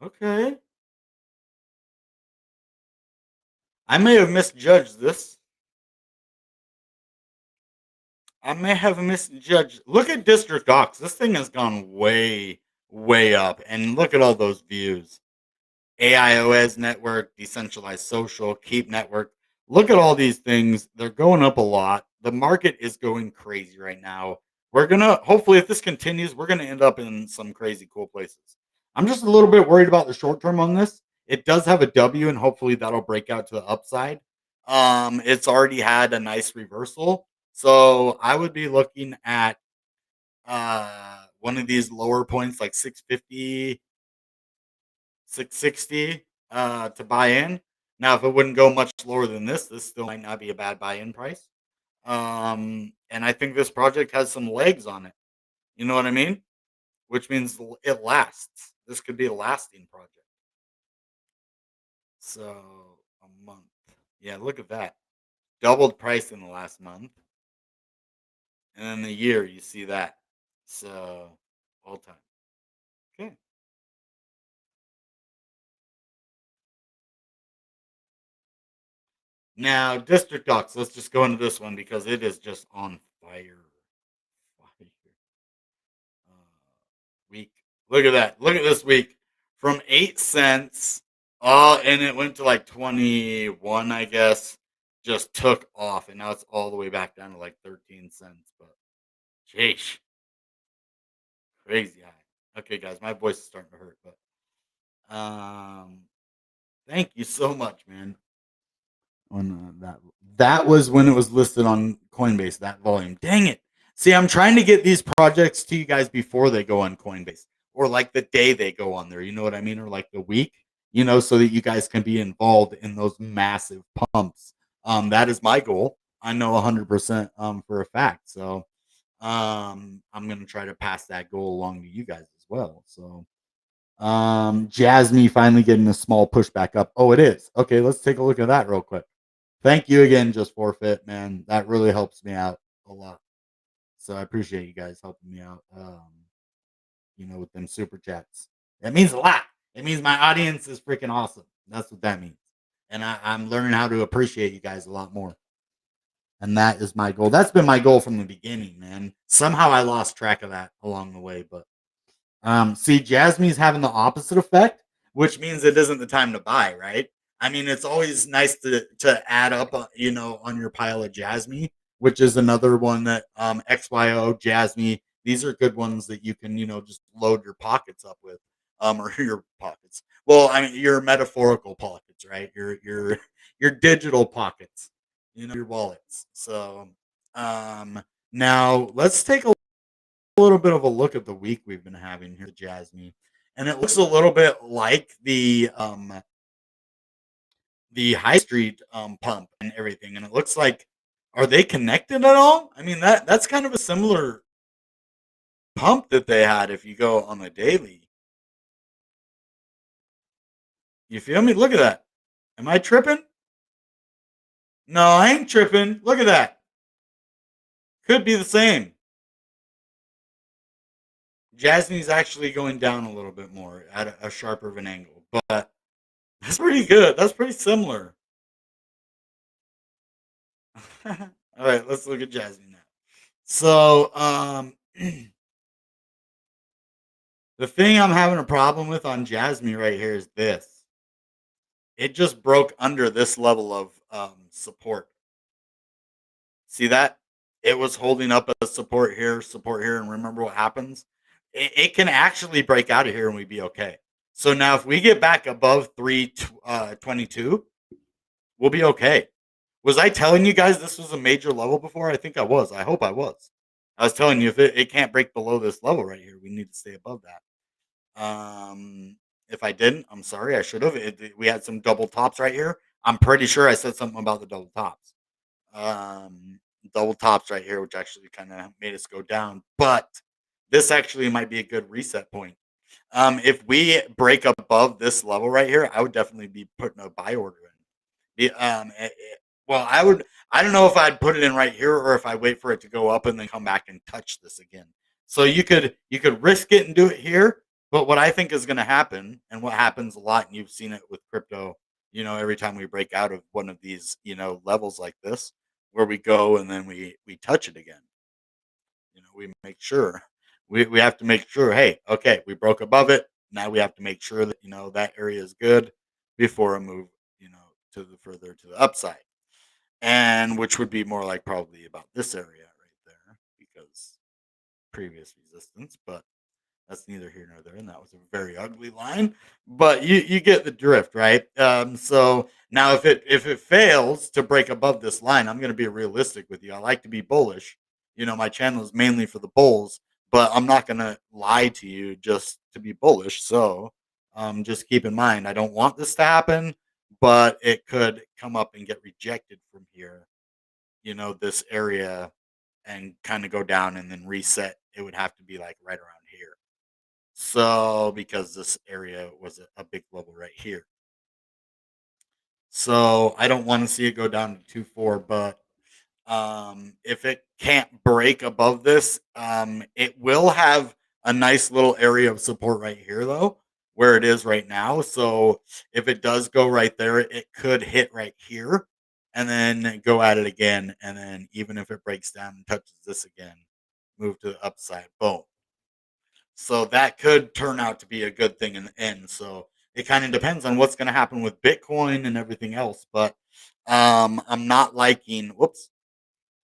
Okay. I may have misjudged this. I may have misjudged. Look at District Docs. This thing has gone way, way up. And look at all those views. AIOS network, decentralized social, Keep network. Look at all these things. They're going up a lot. The market is going crazy right now. We're going to, hopefully, if this continues, we're going to end up in some crazy cool places. I'm just a little bit worried about the short term on this. It does have a W, and hopefully that'll break out to the upside. It's already had a nice reversal. So I would be looking at one of these lower points like 650, 660 to buy in. Now, if it wouldn't go much lower than this still might not be a bad buy-in price. And I think this project has some legs on it. You know what I mean? Which means it lasts. This could be a lasting project. So a month. Yeah, look at that. Doubled price in the last month. And then the year, you see that. So all time. Okay. Now, District Docs, let's just go into this one because it is just on fire. Fire. Uh, week. Look at that. Look at this week. From 8 cents, and it went to like 21, I guess. Just took off, and now it's all the way back down to like 13 cents. But, sheesh. Crazy high. Okay, guys, my voice is starting to hurt, but thank you so much, man. On that was when it was listed on Coinbase, that volume. Dang it. See, I'm trying to get these projects to you guys before they go on Coinbase or like the day they go on there, you know what I mean? Or like the week, so that you guys can be involved in those massive pumps. That is my goal. I know 100% for a fact. So, I'm going to try to pass that goal along to you guys as well. So, Jasmine finally getting a small pushback up. Oh, it is. Okay, let's take a look at that real quick. Thank you again, Just Forfeit, man. That really helps me out a lot. So I appreciate you guys helping me out, with them super chats. That means a lot. It means my audience is freaking awesome. That's what that means. And I'm learning how to appreciate you guys a lot more. And that is my goal. That's been my goal from the beginning, man. Somehow I lost track of that along the way, but see, Jasmine's having the opposite effect, which means it isn't the time to buy, right? I mean, it's always nice to add up, on your pile of Jasmine, which is another one that XYO Jasmine. These are good ones that you can, just load your pockets up with, or your pockets. Well, I mean, your metaphorical pockets, right? Your digital pockets, your wallets. So, now let's take a little bit of a look at the week we've been having here, Jasmine, and it looks a little bit like the high street pump and everything. And it looks like, are they connected at all? I mean, that's kind of a similar pump that they had if you go on the daily. You feel me? Look at that. Am I tripping? No, I ain't tripping. Look at that. Could be the same. Jasmine's actually going down a little bit more at a sharper of an angle, but that's pretty good. That's pretty similar. All right, let's look at Jasmine now. So, the thing I'm having a problem with on Jasmine right here is this. It just broke under this level of support. See that? It was holding up a support here, and remember what happens? It can actually break out of here and we'd be okay. So now if we get back above 322, we'll be okay. Was I telling you guys this was a major level before? I think I was. I hope I was. I was telling you if it can't break below this level right here, we need to stay above that. If I didn't, I'm sorry. I should have. We had some double tops right here. I'm pretty sure I said something about the double tops. Um, Double tops right here, which actually kind of made us go down. But this actually might be a good reset point. If we break above this level right here, I would definitely be putting a buy order in. Well, I would. I don't know if I'd put it in right here or if I wait for it to go up and then come back and touch this again. So you could risk it and do it here. But what I think is going to happen, and what happens a lot, and you've seen it with crypto, every time we break out of one of these, levels like this, where we go and then we touch it again. We make sure we have to make sure. Hey, okay, we broke above it. Now we have to make sure that that area is good before I move, to the further to the upside, and which would be more like probably about this area right there because previous resistance, but that's neither here nor there, and that was a very ugly line. But you get the drift, right? So now if it fails to break above this line, I'm going to be realistic with you. I like to be bullish. My channel is mainly for the bulls, but I'm not going to lie to you just to be bullish. So just keep in mind, I don't want this to happen, but it could come up and get rejected from here, this area, and kind of go down and then reset. It would have to be like right around here. So because this area was a big level right here. So I don't want to see it go down to 2.4, but if it can't break above this, it will have a nice little area of support right here, though, where it is right now. So if it does go right there, it could hit right here and then go at it again. And then even if it breaks down and touches this again, move to the upside. Boom. So that could turn out to be a good thing in the end. So it kind of depends on what's going to happen with Bitcoin and everything else. But I'm not liking, whoops,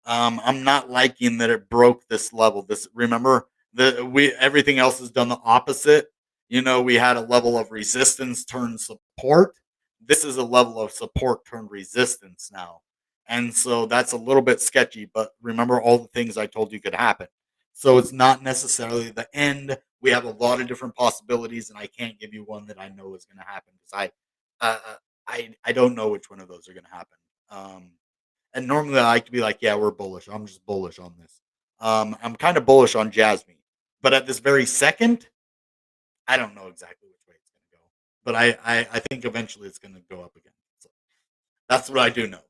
I'm not liking that it broke this level. This, remember, the we everything else has done the opposite. We had a level of resistance turn support. This is a level of support turned resistance now. And so that's a little bit sketchy, but remember all the things I told you could happen. So it's not necessarily the end. We have a lot of different possibilities, and I can't give you one that I know is going to happen because I don't know which one of those are going to happen. And normally I like to be like, yeah, we're bullish. I'm just bullish on this. I'm kind of bullish on Jasmine, but at this very second, I don't know exactly which way it's going to go. But I think eventually it's going to go up again. So that's what I do know,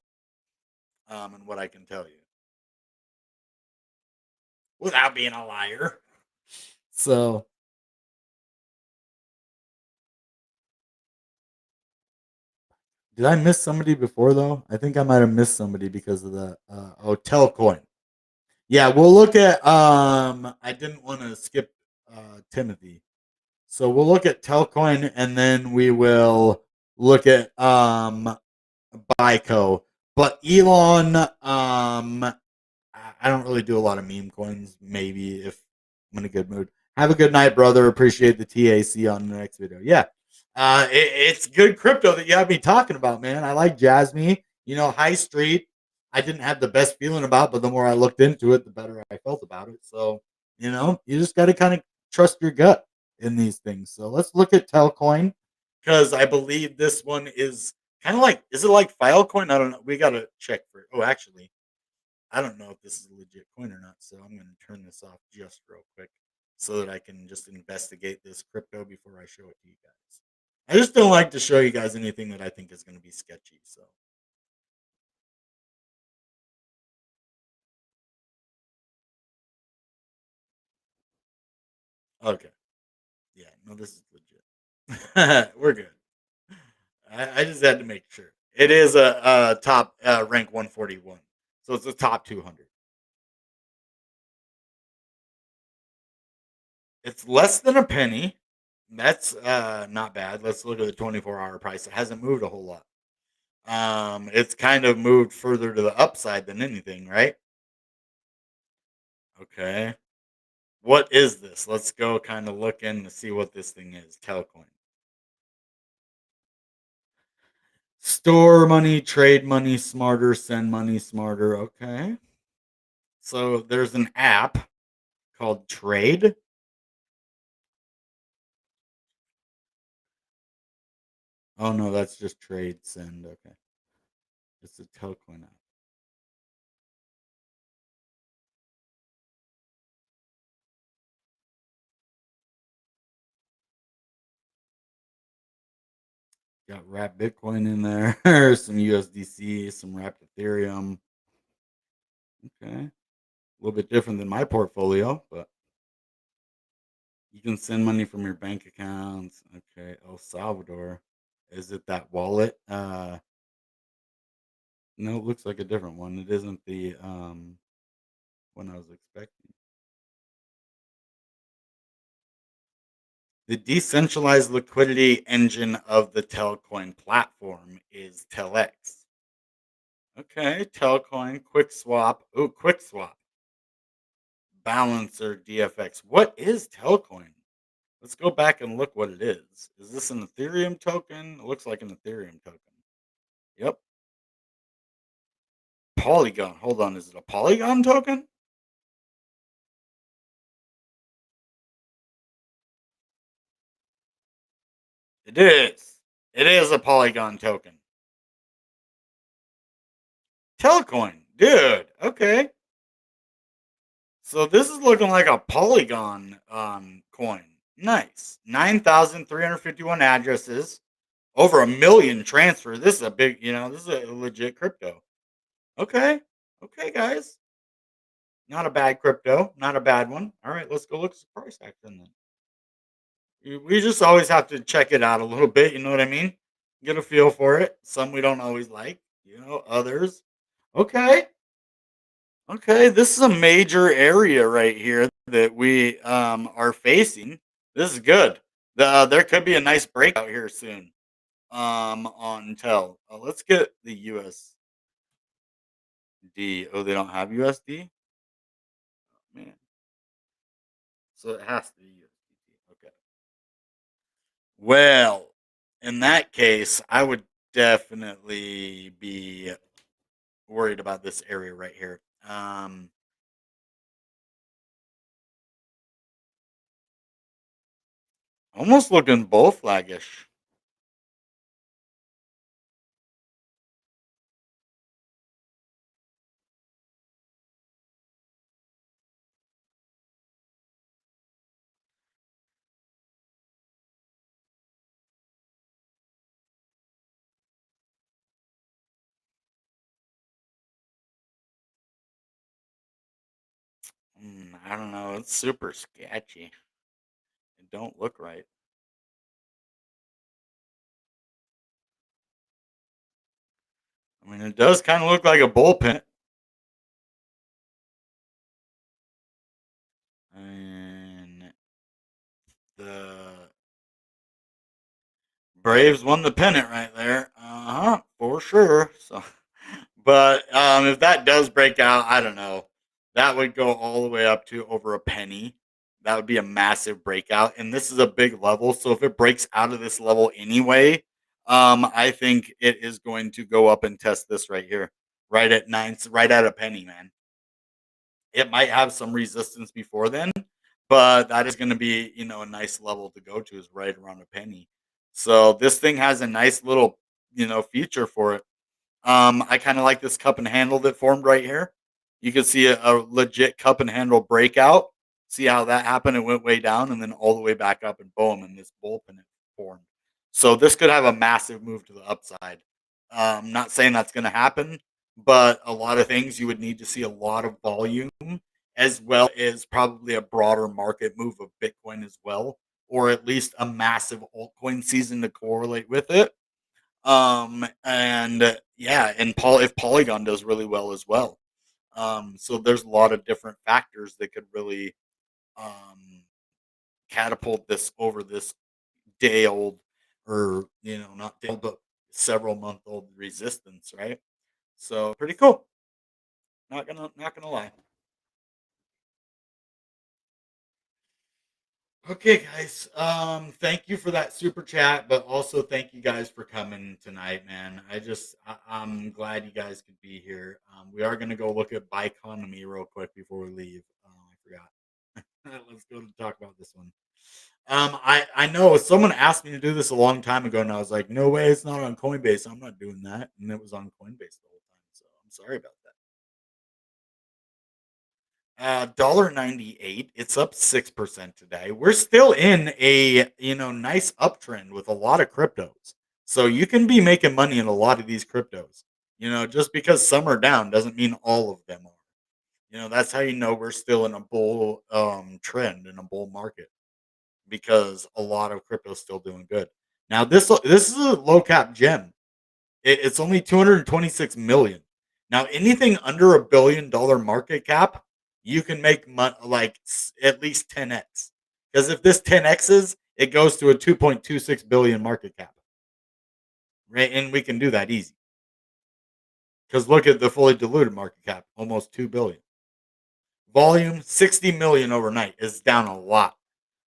and what I can tell you without being a liar. So did I miss somebody before though? I think I might have missed somebody because of the hotel coin. Yeah, we'll look at. I didn't want to skip Timothy. So we'll look at Telcoin and then we will look at Bico. But Elon, I don't really do a lot of meme coins. Maybe if I'm in a good mood. Have a good night, brother. Appreciate the TAC on the next video. Yeah, it's good crypto that you have me talking about, man. I like Jasmine. High Street. I didn't have the best feeling about, but the more I looked into it, the better I felt about it. So you just got to kind of trust your gut in these things. So let's look at Telcoin because I believe this one is kind of like, is it like Filecoin? I don't know. We got to check for it. Oh, actually, I don't know if this is a legit coin or not, so I'm going to turn this off just real quick so that I can just investigate this crypto before I show it to you guys. I just don't like to show you guys anything that I think is going to be sketchy. So, okay. Yeah, no, this is legit. We're good. I just had to make sure. It is a top rank 141. So it's a top 200. It's less than a penny. That's not bad. Let's look at the 24-hour price. It hasn't moved a whole lot. It's kind of moved further to the upside than anything, right? Okay. What is this? Let's go kind of look in to see what this thing is. Telcoin. Store money, trade money smarter, send money smarter. Okay. So there's an app called Trade. Oh no, that's just trade send. Okay. It's a Telcoin app. Got wrapped Bitcoin in there, some USDC, some wrapped Ethereum. Okay. A little bit different than my portfolio, but you can send money from your bank accounts. Okay. El Salvador. Is it that wallet? No, it looks like a different one. It isn't the one I was expecting. The decentralized liquidity engine of the Telcoin platform is Telex. Okay, Telcoin, QuickSwap. Oh, QuickSwap. Balancer, DFX. What is Telcoin? Let's go back and look what it is. Is this an Ethereum token? It looks like an Ethereum token. Yep. Polygon. Hold on. Is it a Polygon token? It is. It is a Polygon token. Telecoin, dude. Okay. So this is looking like a Polygon coin. Nice. 9,351 addresses. Over a million transfers. This is a big, this is a legit crypto. Okay. Okay, guys. Not a bad crypto. Not a bad one. All right, let's go look at the price action then. We just always have to check it out a little bit. You know what I mean? Get a feel for it. Some we don't always like. Others. Okay. Okay. This is a major area right here that we are facing. This is good. There could be a nice breakout here soon. On Tel. Let's get the USD. Oh, they don't have USD? Man. So it has to be USDT. Okay. Well, in that case, I would definitely be worried about this area right here. Almost looking bull flaggish. I don't know. It's super sketchy. It don't look right. I mean, it does kind of look like a bullpen. And the Braves won the pennant right there. For sure. So, but if that does break out, I don't know. That would go all the way up to over a penny. That would be a massive breakout, and this is a big level. So if it breaks out of this level anyway, I think it is going to go up and test this right here, right at nine, right at a penny, man. It might have some resistance before then, but that is going to be, a nice level to go to is right around a penny. So this thing has a nice little, feature for it. I kind of like this cup and handle that formed right here. You can see a legit cup and handle breakout. See how that happened? It went way down and then all the way back up and boom, and this bullpen formed. So this could have a massive move to the upside. Not saying that's going to happen, but a lot of things you would need to see a lot of volume as well as probably a broader market move of Bitcoin as well, or at least a massive altcoin season to correlate with it. And yeah, and if Polygon does really well as well. So there's a lot of different factors that could really um catapult this over this day old, or not day old, but several month old resistance, right? So pretty cool. Not gonna lie. Okay, guys. Thank you for that super chat, but also thank you guys for coming tonight, man. I'm glad you guys could be here. We are gonna go look at Bioconomy real quick before we leave. I forgot. Let's go to talk about this one. I know someone asked me to do this a long time ago, and I was like, no way, it's not on Coinbase. I'm not doing that, and it was on Coinbase the whole time. So I'm sorry about that. $1.98. It's up 6% today. We're still in a nice uptrend with a lot of cryptos. So you can be making money in a lot of these cryptos. Just because some are down doesn't mean all of them are. That's how you know we're still in a bull trend in a bull market, because a lot of crypto's still doing good. Now this is a low cap gem. It's only 226 million. Now, anything under $1 billion market cap, you can make like at least 10x. Because if this 10x's, it goes to a 2.26 billion market cap, right? And we can do that easy. Because look at the fully diluted market cap, almost 2 billion. Volume 60 million overnight is down a lot.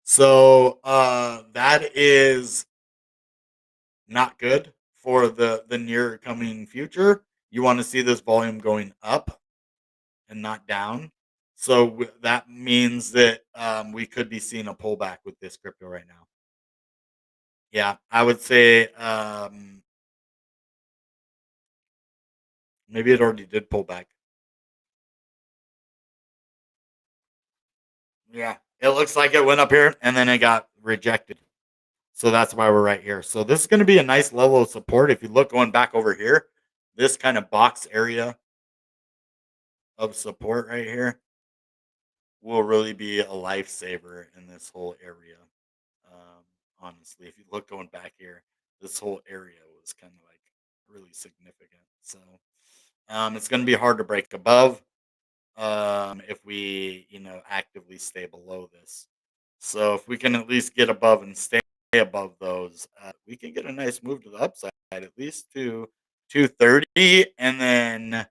So that is not good for the near coming future. You want to see this volume going up and not down. So that means that we could be seeing a pullback with this crypto right now. Yeah, I would say Maybe it already did pull back. Yeah, it looks like it went up here and then it got rejected. So that's why we're right here. So this is going to be a nice level of support. If you look going back over here, this kind of box area of support right here will really be a lifesaver in this whole area. Honestly, if you look going back here, this whole area was kind of like really significant. So it's going to be hard to break above if we, actively stay below this. So if we can at least get above and stay above those, we can get a nice move to the upside, at least to 230, and then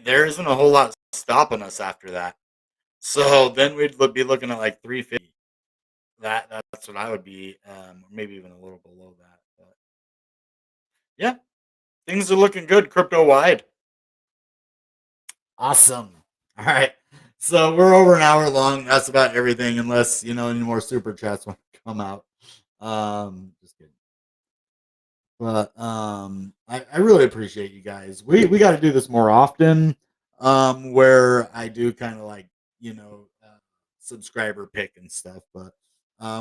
there isn't a whole lot stopping us after that. So then be looking at like 350. That's what I would be, maybe even a little below that. But yeah, things are looking good crypto wide. Awesome. All right. So we're over an hour long. That's about everything, unless any more super chats want to come out. Just kidding. But I really appreciate you guys. We got to do this more often. Where I do kind of like subscriber pick and stuff. But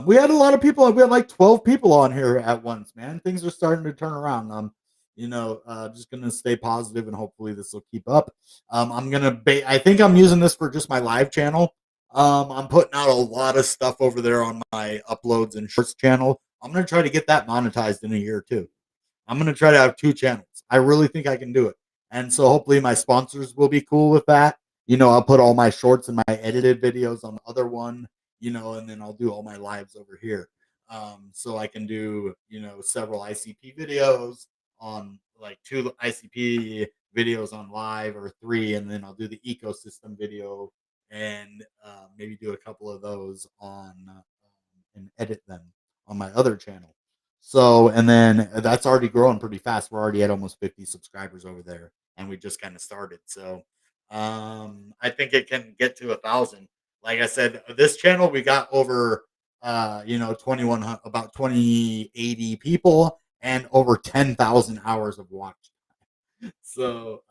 we had a lot of people. We had like 12 people on here at once. Man, things are starting to turn around. Just gonna stay positive and hopefully this will keep up. I think I'm using this for just my live channel. I'm putting out a lot of stuff over there on my uploads and shorts channel. I'm gonna try to get that monetized in a year too. I'm gonna try to have two channels. I really think I can do it. And so hopefully my sponsors will be cool with that. I'll put all my shorts and my edited videos on the other one, and then I'll do all my lives over here. So I can do, several ICP videos on like two ICP videos on live or three, and then I'll do the ecosystem video and maybe do a couple of those on and edit them on my other channel. So, and then that's already growing pretty fast. We're already at almost 50 subscribers over there, and we just kind of started. So, I think it can get to 1,000. Like I said, this channel we got over, 2,100, about 2,080 people, and over 10,000 hours of watch. So,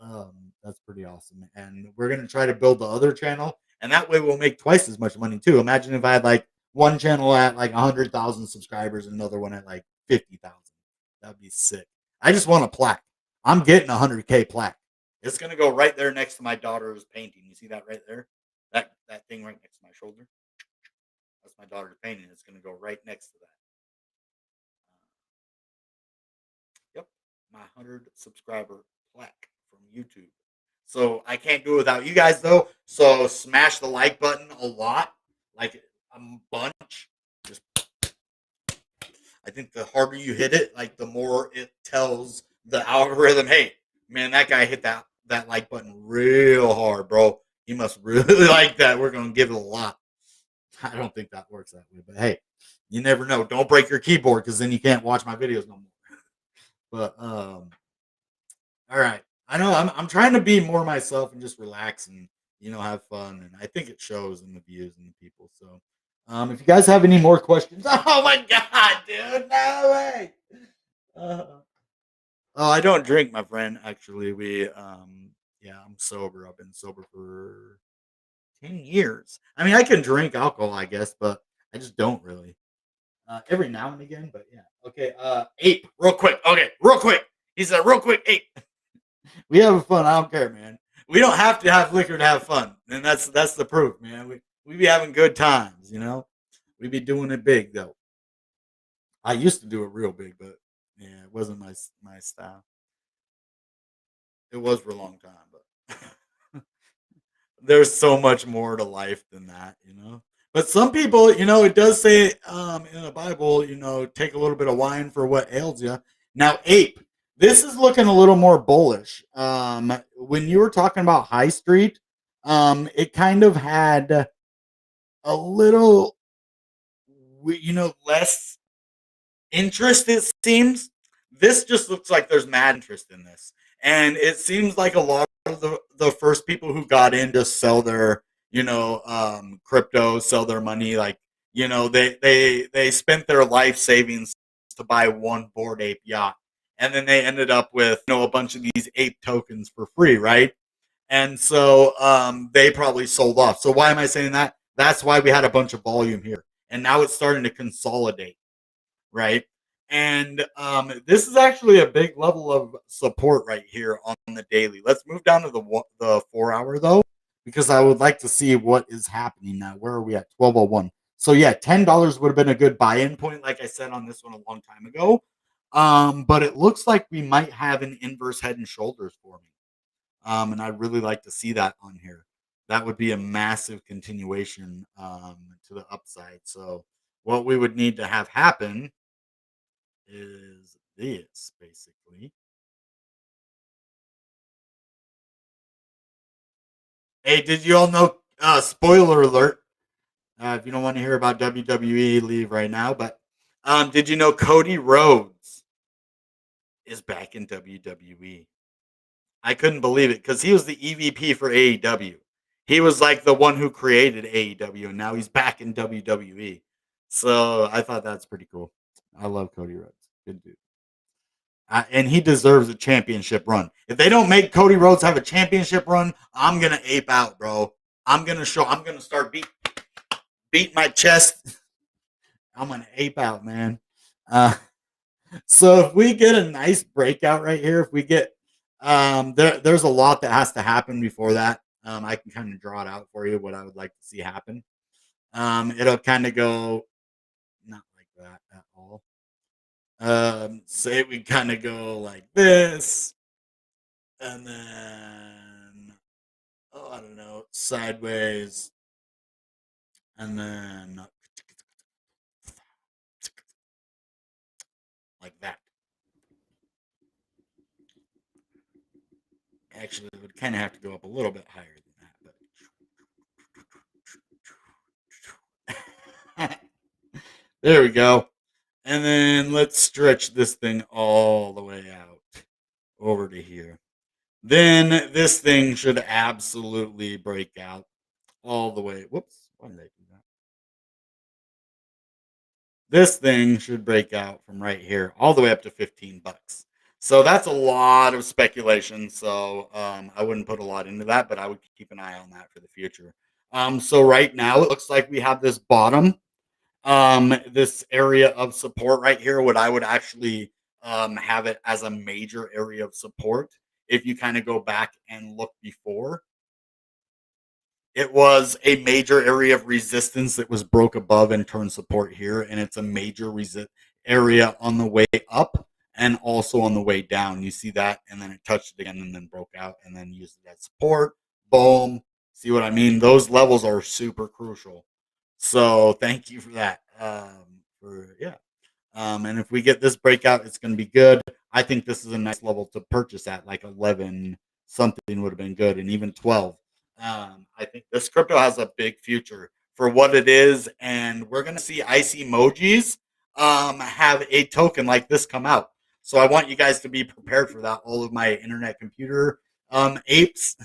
that's pretty awesome. And we're gonna try to build the other channel, and that way we'll make twice as much money too. Imagine if I had like one channel at like 100,000 subscribers and another one at like 50,000. That'd be sick. I just want a plaque. I'm getting a 100K plaque. It's gonna go right there next to my daughter's painting. You see that right there? That thing right next to my shoulder. That's my daughter's painting. It's gonna go right next to that. Yep, my 100 subscriber plaque from YouTube. So I can't do it without you guys though. So smash the like button a lot, like a bunch. Just I think the harder you hit it, like the more it tells the algorithm, hey, man, that guy hit that like button real hard, bro. He must really like that. We're gonna give it a lot. I don't think that works that way, but hey, you never know. Don't break your keyboard because then you can't watch my videos no more. But all right. I know I'm trying to be more myself and just relax and have fun, and I think it shows in the views and the people. So, if you guys have any more questions, oh my god, dude, no way. Uh, oh, I don't drink, my friend. Actually, yeah, I'm sober. I've been sober for 10 years. I mean, I can drink alcohol, I guess, but I just don't really. Every now and again, but yeah. Okay, ape, real quick. Okay, real quick. He said, real quick, ape. We have fun. I don't care, man. We don't have to have liquor to have fun, and that's the proof, man. We be having good times, We be doing it big though. I used to do it real big, but yeah, it wasn't my style. It was for a long time, but there's so much more to life than that. But some people, it does say in the Bible, take a little bit of wine for what ails you. Now, ape, this is looking a little more bullish. When you were talking about High Street, it kind of had a little, less interest, it seems. This just looks like there's mad interest in this. And it seems like a lot of the first people who got in just sell their, crypto, sell their money. Like, they spent their life savings to buy one Bored Ape yacht. and then they ended up with a bunch of these ape tokens for free, right? And so they probably sold off. So why am I saying that? That's why we had a bunch of volume here, and now it's starting to consolidate, right? And this is actually a big level of support right here on the daily. Let's move down to the 4 hour though, because I would like to see what is happening now. Where are we at? 12:01. So yeah, $10 would have been a good buy-in point, like I said on this one a long time ago. But it looks like we might have an inverse head and shoulders forming. And I'd really like to see that on here. That would be a massive continuation to the upside. So what we would need to have happen is this basically. Hey, did you all know? Spoiler alert! If you don't want to hear about WWE, leave right now. But did you know Cody Rhodes is back in WWE? I couldn't believe it because he was the EVP for AEW. He was like the one who created AEW, and now he's back in WWE. So I thought that's pretty cool. I love Cody Rhodes. Good dude. And he deserves a championship run. If they don't make Cody Rhodes have a championship run, I'm gonna ape out, bro. I'm gonna start beat my chest. I'm gonna ape out, man. Uh, so if we get a nice breakout right here, if we get there's a lot that has to happen before that. I can kind of draw it out for you what I would like to see happen. It'll kind of go not like that at all. Say we kind of go like this, and then I don't know, sideways, and then like that. Actually, it would kind of have to go up a little bit higher than that, but there we go. And then let's stretch this thing all the way out over to here. Then this thing should absolutely break out all the way. Whoops, why did I do that? This thing should break out from right here all the way up to $15. So that's a lot of speculation. So I wouldn't put a lot into that, but I would keep an eye on that for the future. So right now it looks like we have this bottom, this area of support right here. What I would actually have it as a major area of support. If you kind of go back and look before, it was a major area of resistance that was broke above and turned support here, and it's a major area on the way up and also on the way down. You see that, and then it touched it again and then broke out and then used that support. Boom. See what I mean? Those levels are super crucial. So thank you for that. For yeah. And if we get this breakout, it's going to be good. I think this is a nice level to purchase at, like 11 something would have been good, and even 12. I think this crypto has a big future for what it is, and we're going to see icy emojis have a token like this come out. So I want you guys to be prepared for that. All of my internet computer apes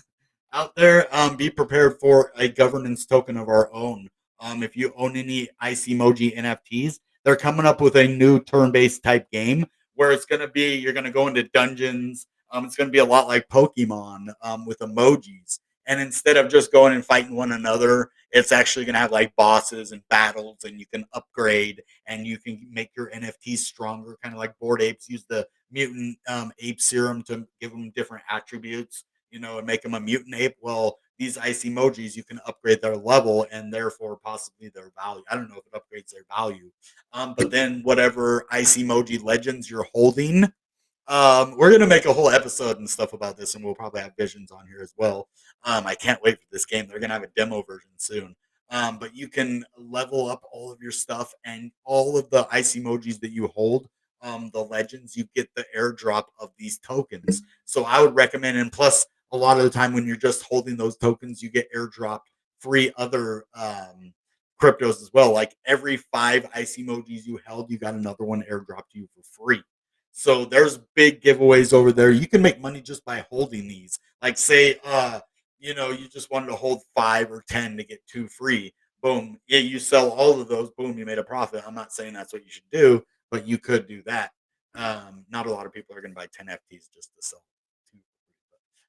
out there, be prepared for a governance token of our own. If you own any icy emoji NFTs, they're coming up with a new turn-based type game where it's going to be you're going to go into dungeons. It's going to be a lot like Pokemon with emojis. And instead of just going and fighting one another, it's actually going to have like bosses and battles, and you can upgrade and you can make your NFTs stronger, kind of like Bored Apes use the mutant ape serum to give them different attributes, and make them a mutant ape. Well, these ice emojis, you can upgrade their level and therefore possibly their value. I don't know if it upgrades their value, but then whatever ice emoji legends you're holding, we're gonna make a whole episode and stuff about this, and we'll probably have visions on here as well. I can't wait for this game. They're gonna have a demo version soon. But you can level up all of your stuff and all of the ice emojis that you hold. The legends, you get the airdrop of these tokens. So I would recommend, and plus, a lot of the time when you're just holding those tokens, you get airdropped free other cryptos as well. Like every 5 ice emojis you held, you got another one airdropped to you for free. So there's big giveaways over there. You can make money just by holding these. Like say, you just wanted to hold 5 or 10 to get 2 free. Boom. Yeah, you sell all of those. Boom, you made a profit. I'm not saying that's what you should do, but you could do that. Not a lot of people are going to buy 10 FTs just to sell.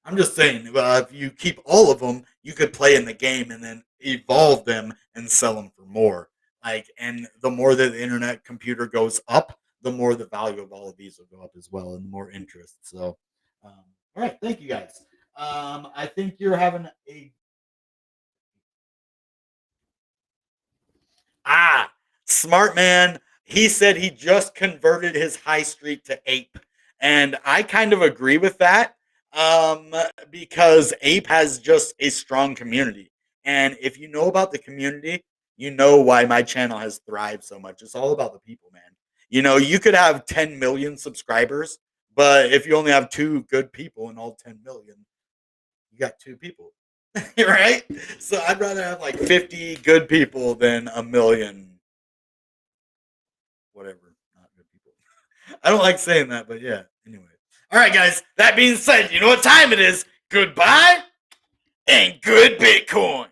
I'm just saying, if you keep all of them, you could play in the game and then evolve them and sell them for more. Like, and the more that the internet computer goes up, the more the value of all of these will go up as well, and the more interest. So, all right, thank you guys. I think you're having a smart man. He said he just converted his high street to Ape. And I kind of agree with that um, because Ape has just a strong community. And if you know about the community, you know why my channel has thrived so much. It's all about the people, man. You know, you could have 10 million subscribers, but if you only have two good people in all 10 million, you got two people, right? So I'd rather have like 50 good people than a million whatever, not good people. I don't like saying that, but yeah. Anyway. All right, guys. That being said, you know what time it is? Goodbye and good Bitcoin.